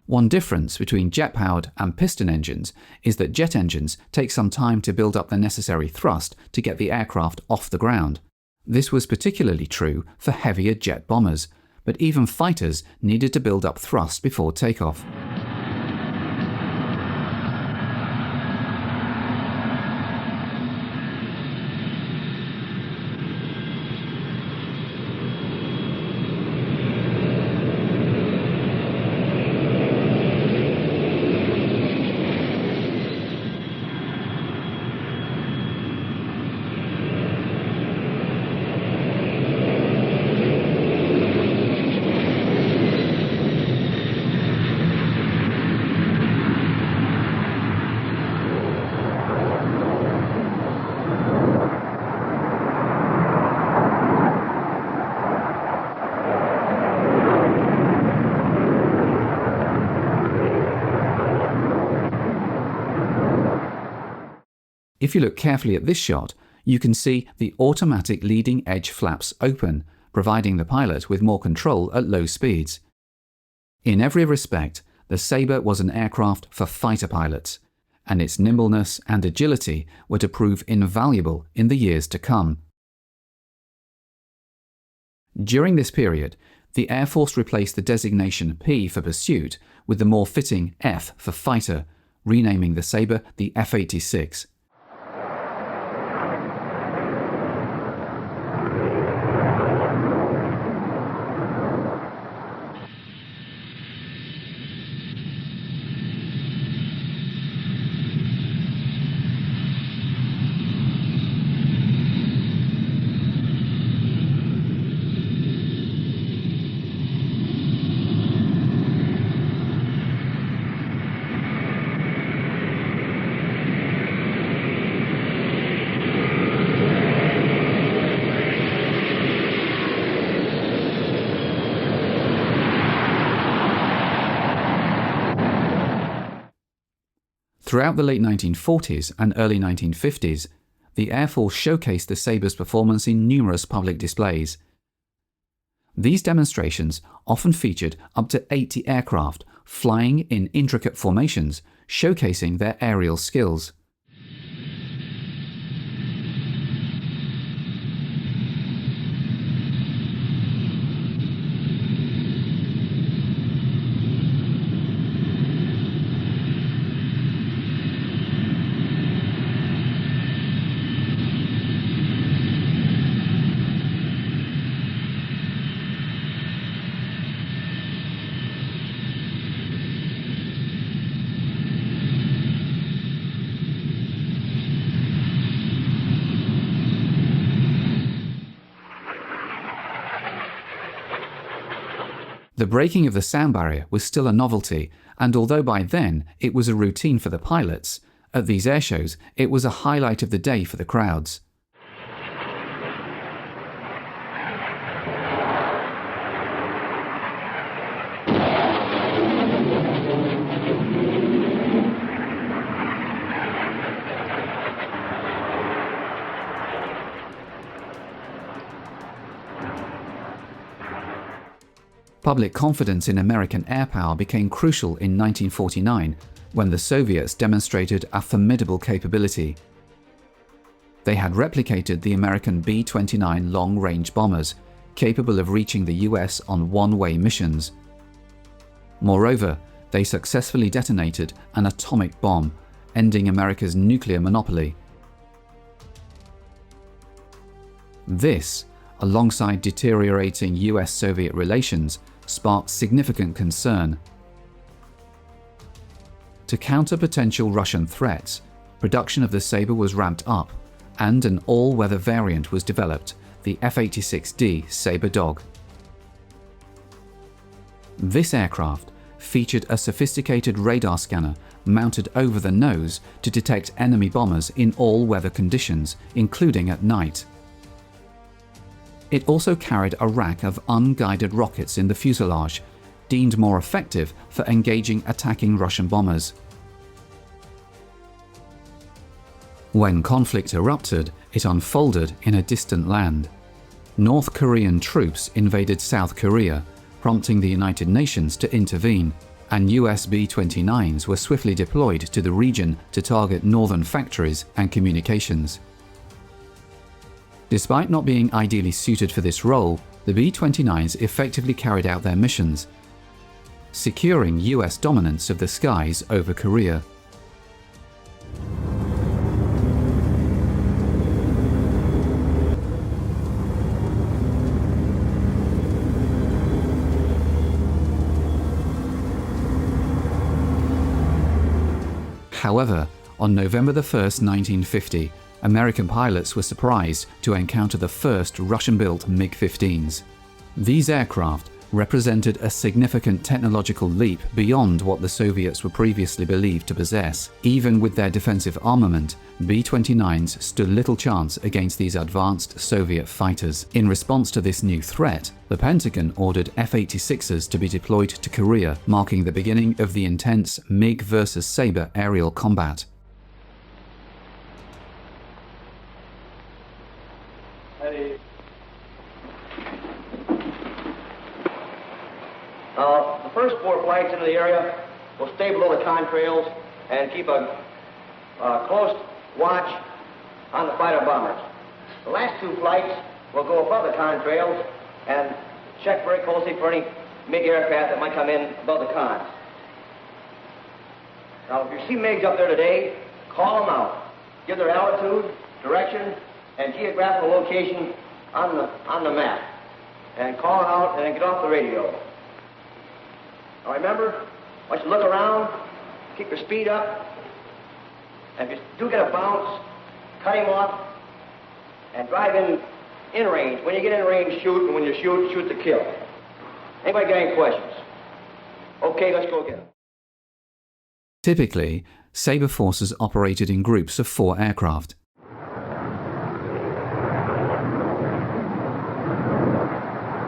Speaker 9: One difference between jet-powered and piston engines is that jet engines take some time to build up the necessary thrust to get the aircraft off the ground. This was particularly true for heavier jet bombers, but even fighters needed to build up thrust before takeoff. If you look carefully at this shot, you can see the automatic leading edge flaps open, providing the pilot with more control at low speeds. In every respect, the Sabre was an aircraft for fighter pilots, and its nimbleness and agility were to prove invaluable in the years to come. During this period, the Air Force replaced the designation P for pursuit with the more fitting F for fighter, renaming the Sabre the F-86. Throughout the late 1940s and early 1950s, the Air Force showcased the Sabre's performance in numerous public displays. These demonstrations often featured up to 80 aircraft flying in intricate formations, showcasing their aerial skills. The breaking of the sound barrier was still a novelty, and although by then it was a routine for the pilots, at these airshows it was a highlight of the day for the crowds. Public confidence in American air power became crucial in 1949 when the Soviets demonstrated a formidable capability. They had replicated the American B-29 long-range bombers, capable of reaching the US on one-way missions. Moreover, they successfully detonated an atomic bomb, ending America's nuclear monopoly. This, alongside deteriorating US-Soviet relations, sparked significant concern. To counter potential Russian threats, production of the Sabre was ramped up, and an all-weather variant was developed, the F-86D Sabre Dog. This aircraft featured a sophisticated radar scanner mounted over the nose to detect enemy bombers in all-weather conditions, including at night. It also carried a rack of unguided rockets in the fuselage, deemed more effective for engaging attacking Russian bombers. When conflict erupted, it unfolded in a distant land. North Korean troops invaded South Korea, prompting the United Nations to intervene, and US B-29s were swiftly deployed to the region to target northern factories and communications. Despite not being ideally suited for this role, the B-29s effectively carried out their missions, securing US dominance of the skies over Korea. However, on November 1, 1950, American pilots were surprised to encounter the first Russian-built MiG-15s. These aircraft represented a significant technological leap beyond what the Soviets were previously believed to possess. Even with their defensive armament, B-29s stood little chance against these advanced Soviet fighters. In response to this new threat, the Pentagon ordered F-86s to be deployed to Korea, marking the beginning of the intense MiG versus Sabre aerial combat.
Speaker 2: The first 4 flights into the area will stay below the contrails and keep a close watch on the fighter bombers. The last 2 flights will go above the contrails and check very closely for any MiG aircraft that might come in above the cons. Now, if you see MiGs up there today, call them out. Give their altitude, direction, and geographical location on the map. And call it out and then get off the radio. Now remember, once you look around, keep your speed up, and if you do get a bounce, cut him off, and drive in range. When you get in range, shoot, and when you shoot, shoot to kill. Anybody got any questions? Okay, let's go again.
Speaker 9: Typically, Sabre forces operated in groups of 4 aircraft.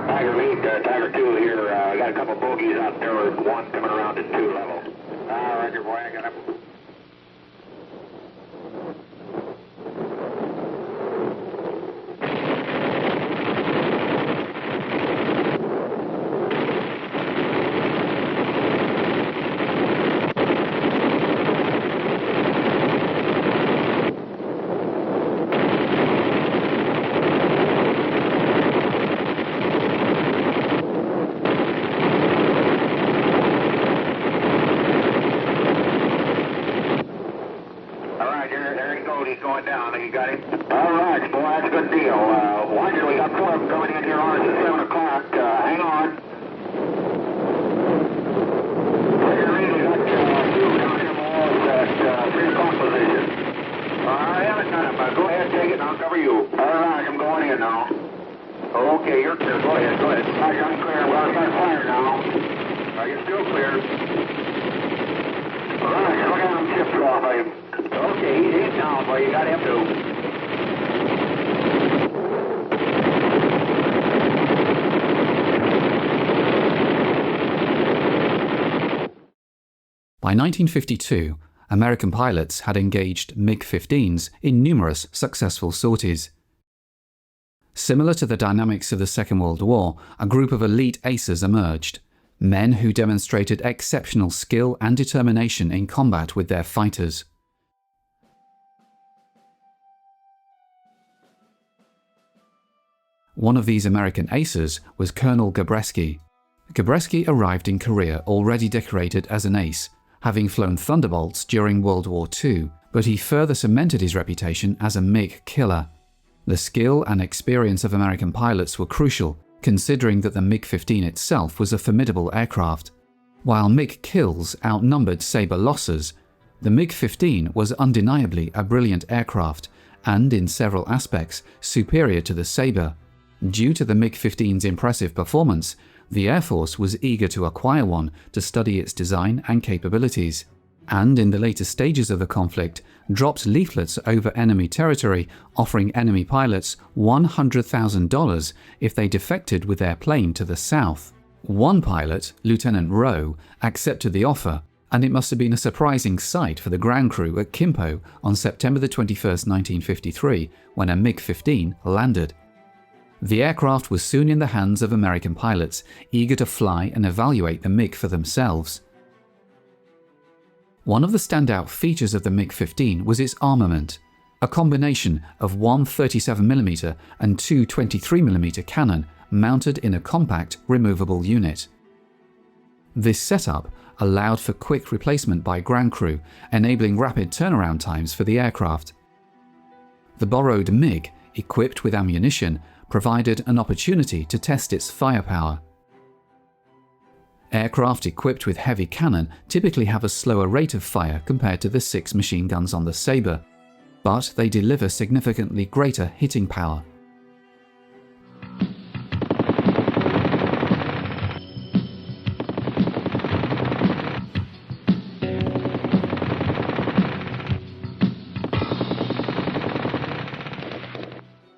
Speaker 7: Tiger lead, Tiger 2 here. I got a couple bogeys out there with 1 coming around at 2 level. Roger, boy, I got up. Going down. You got him? All right, boy, that's a good deal. Watch it. We got 4 of them coming in here on us at 7 o'clock. Hang on. Really got 2 down here more at 3 o'clock position. I haven't done it, go ahead, take it, and I'll cover you. All right, I'm going in now. Okay, you're clear. Go ahead, go ahead. All right, I'm clear. We're going to start fire now. You're still clear. All right, look at him chips off, babe. Okay, he's down, boy. You got him too.
Speaker 9: By 1952, American pilots had engaged MiG-15s in numerous successful sorties. Similar to the dynamics of the Second World War, a group of elite aces emerged, men who demonstrated exceptional skill and determination in combat with their fighters. One of these American aces was Colonel Gabreski. Gabreski arrived in Korea already decorated as an ace, having flown Thunderbolts during World War II, but he further cemented his reputation as a MiG killer. The skill and experience of American pilots were crucial, considering that the MiG-15 itself was a formidable aircraft. While MiG kills outnumbered Sabre losses, the MiG-15 was undeniably a brilliant aircraft and, in several aspects, superior to the Sabre. Due to the MiG-15's impressive performance, the Air Force was eager to acquire one to study its design and capabilities, and in the later stages of the conflict, dropped leaflets over enemy territory offering enemy pilots $100,000 if they defected with their plane to the south. One pilot, Lieutenant Rowe, accepted the offer, and it must have been a surprising sight for the ground crew at Kimpo on September 21, 1953, when a MiG-15 landed. The aircraft was soon in the hands of American pilots, eager to fly and evaluate the MiG for themselves. One of the standout features of the MiG-15 was its armament, a combination of one 37mm and two 23mm cannon mounted in a compact, removable unit. This setup allowed for quick replacement by ground crew, enabling rapid turnaround times for the aircraft. The borrowed MiG, equipped with ammunition, provided an opportunity to test its firepower. Aircraft equipped with heavy cannon typically have a slower rate of fire compared to the 6 machine guns on the Sabre, but they deliver significantly greater hitting power.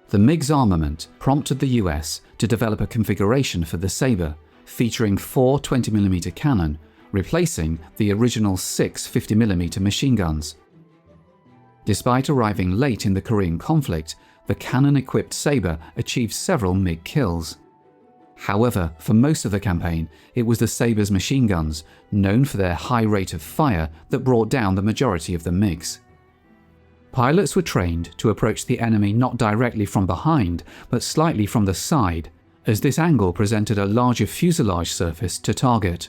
Speaker 9: The MiG's armament prompted the US to develop a configuration for the Sabre, featuring 4 20mm cannon, replacing the original 6 50mm machine guns. Despite arriving late in the Korean conflict, the cannon-equipped Sabre achieved several MiG kills. However, for most of the campaign, it was the Sabre's machine guns, known for their high rate of fire, that brought down the majority of the MiGs. Pilots were trained to approach the enemy not directly from behind, but slightly from the side, as this angle presented a larger fuselage surface to target.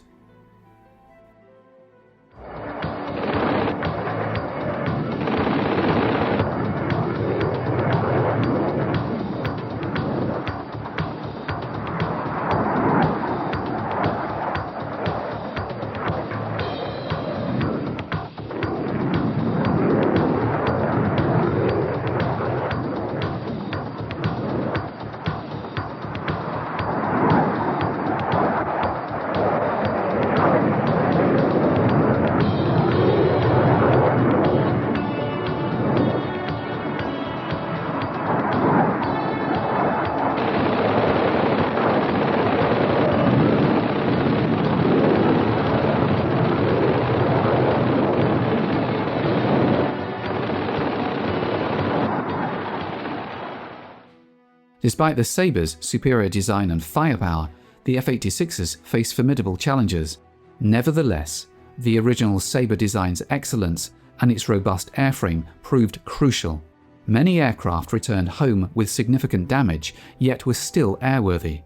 Speaker 9: Despite the Sabre's superior design and firepower, the F-86s faced formidable challenges. Nevertheless, the original Sabre design's excellence and its robust airframe proved crucial. Many aircraft returned home with significant damage, yet were still airworthy,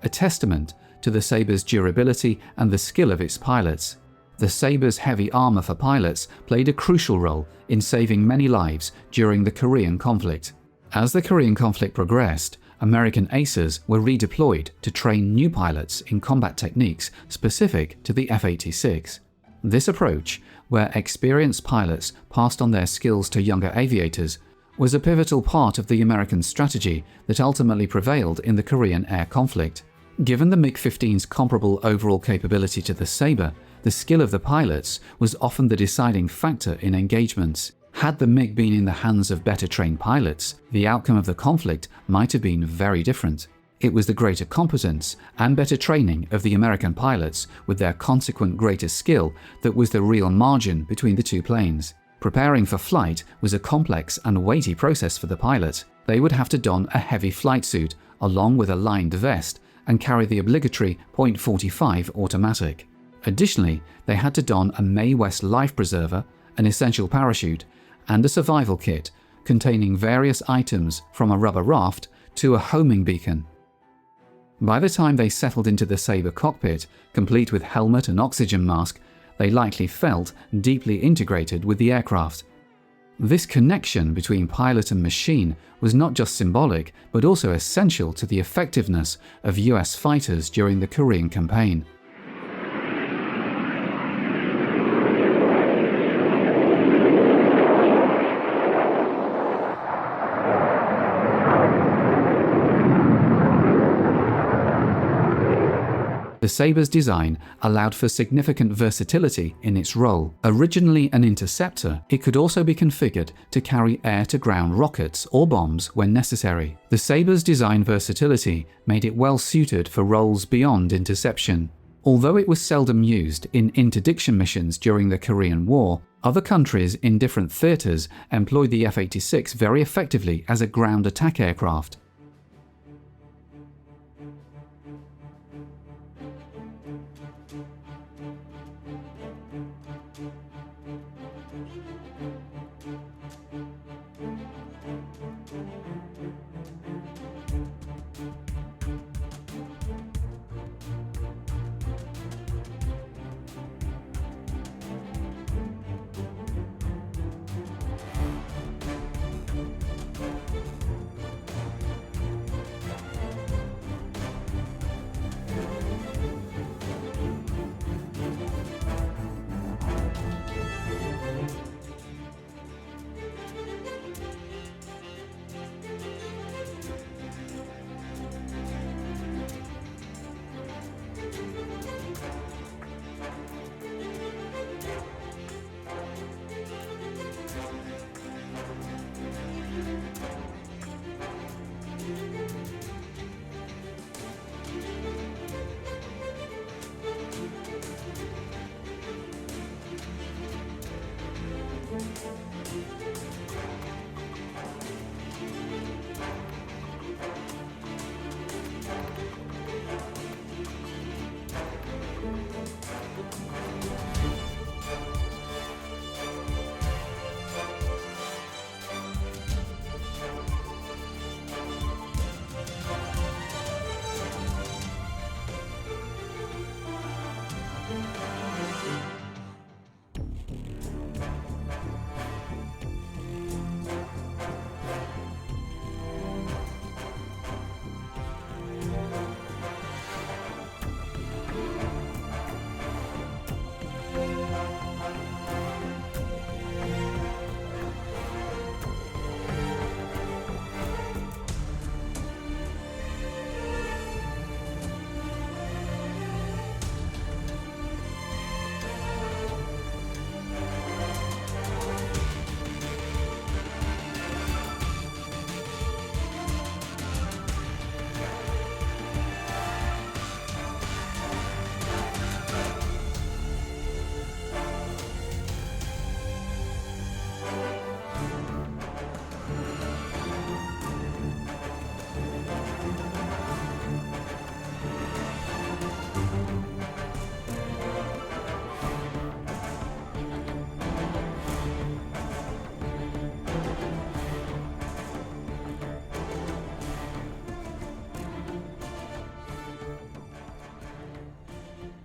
Speaker 9: a testament to the Sabre's durability and the skill of its pilots. The Sabre's heavy armor for pilots played a crucial role in saving many lives during the Korean conflict. As the Korean conflict progressed, American aces were redeployed to train new pilots in combat techniques specific to the F-86. This approach, where experienced pilots passed on their skills to younger aviators, was a pivotal part of the American strategy that ultimately prevailed in the Korean air conflict. Given the MiG-15's comparable overall capability to the Sabre, the skill of the pilots was often the deciding factor in engagements. Had the MiG been in the hands of better trained pilots, the outcome of the conflict might have been very different. It was the greater competence and better training of the American pilots with their consequent greater skill that was the real margin between the two planes. Preparing for flight was a complex and weighty process for the pilot, They would have to don a heavy flight suit along with a lined vest and carry the obligatory .45 automatic. Additionally, they had to don a Mae West life preserver, an essential parachute, and a survival kit containing various items from a rubber raft to a homing beacon. By the time they settled into the Sabre cockpit, complete with helmet and oxygen mask, they likely felt deeply integrated with the aircraft. This connection between pilot and machine was not just symbolic, but also essential to the effectiveness of US fighters during the Korean campaign. The Sabre's design allowed for significant versatility in its role. Originally an interceptor, it could also be configured to carry air-to-ground rockets or bombs when necessary. The Sabre's design versatility made it well suited for roles beyond interception. Although it was seldom used in interdiction missions during the Korean War, other countries in different theaters employed the F-86 very effectively as a ground attack aircraft.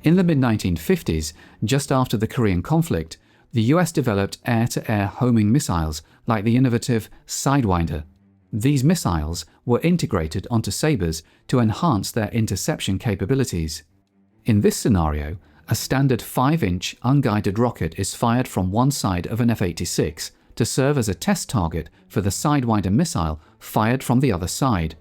Speaker 9: In the mid-1950s, just after the Korean conflict, the US developed air-to-air homing missiles like the innovative Sidewinder. These missiles were integrated onto Sabres to enhance their interception capabilities. In this scenario, a standard 5-inch unguided rocket is fired from one side of an F-86 to serve as a test target for the Sidewinder missile fired from the other side.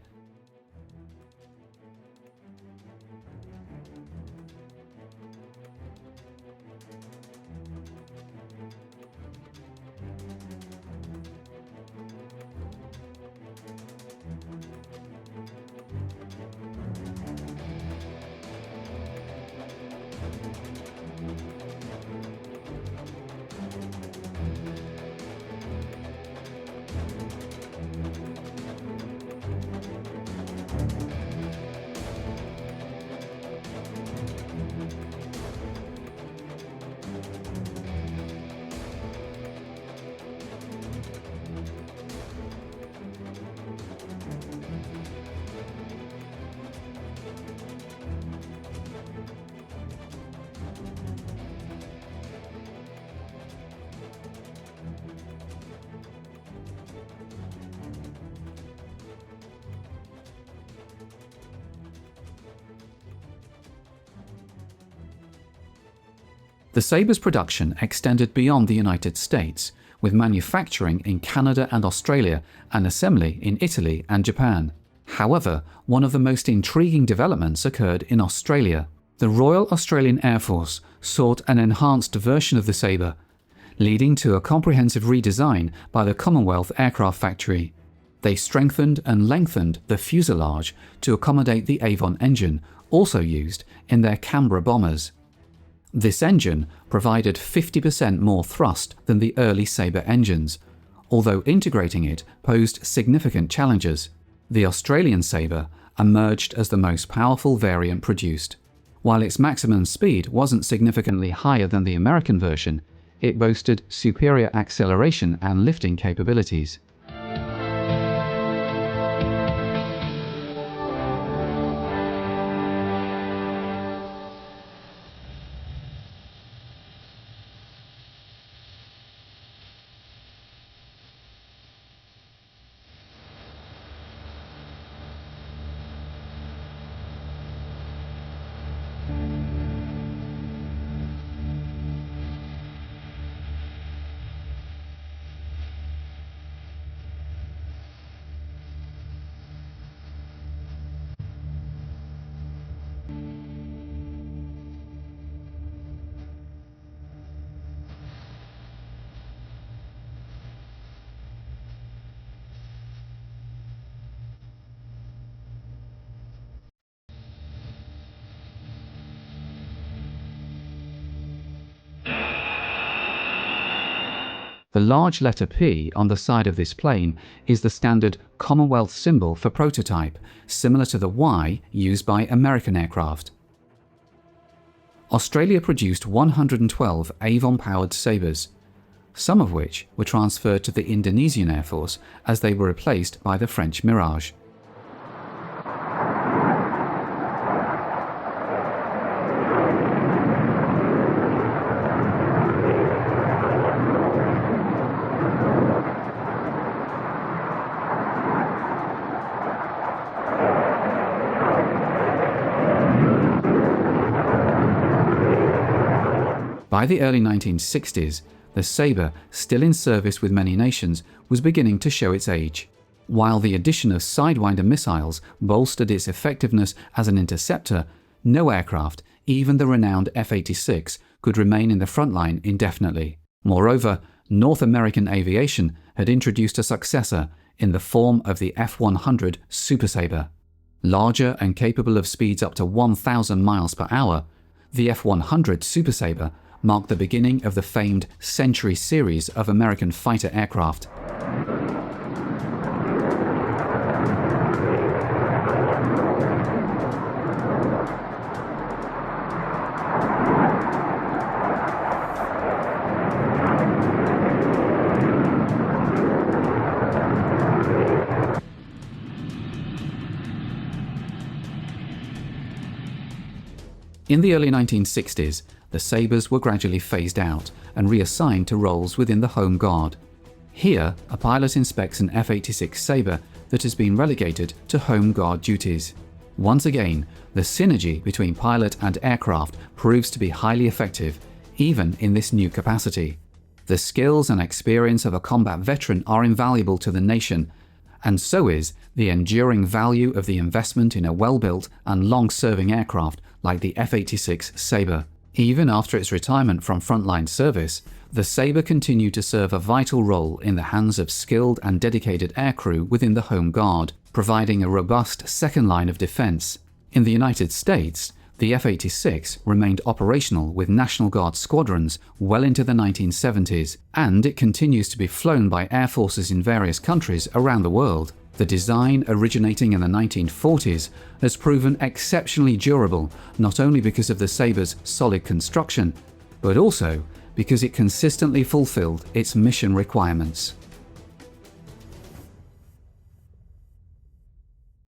Speaker 9: The Sabre's production extended beyond the United States, with manufacturing in Canada and Australia and assembly in Italy and Japan. However, one of the most intriguing developments occurred in Australia. The Royal Australian Air Force sought an enhanced version of the Sabre, leading to a comprehensive redesign by the Commonwealth Aircraft Factory. They strengthened and lengthened the fuselage to accommodate the Avon engine, also used in their Canberra bombers. This engine provided 50% more thrust than the early Sabre engines, although integrating it posed significant challenges. The Australian Sabre emerged as the most powerful variant produced. While its maximum speed wasn't significantly higher than the American version, it boasted superior acceleration and lifting capabilities. The large letter P on the side of this plane is the standard Commonwealth symbol for prototype, similar to the Y used by American aircraft. Australia produced 112 Avon-powered Sabres, some of which were transferred to the Indonesian Air Force as they were replaced by the French Mirage. By the early 1960s, the Sabre, still in service with many nations, was beginning to show its age. While the addition of Sidewinder missiles bolstered its effectiveness as an interceptor, no aircraft, even the renowned F-86, could remain in the front line indefinitely. Moreover, North American aviation had introduced a successor in the form of the F-100 Super Sabre. Larger and capable of speeds up to 1,000 miles per hour, the F-100 Super Sabre marked the beginning of the famed Century series of American fighter aircraft. In the early 1960s, the Sabres were gradually phased out and reassigned to roles within the Home Guard. Here, a pilot inspects an F-86 Sabre that has been relegated to Home Guard duties. Once again, the synergy between pilot and aircraft proves to be highly effective, even in this new capacity. The skills and experience of a combat veteran are invaluable to the nation, and so is the enduring value of the investment in a well-built and long-serving aircraft like the F-86 Sabre. Even after its retirement from frontline service, the Sabre continued to serve a vital role in the hands of skilled and dedicated aircrew within the Home Guard, providing a robust second line of defense. In the United States, the F-86 remained operational with National Guard squadrons well into the 1970s, and it continues to be flown by air forces in various countries around the world. The design, originating in the 1940s, has proven exceptionally durable, not only because of the Sabre's solid construction, but also because it consistently fulfilled its mission requirements.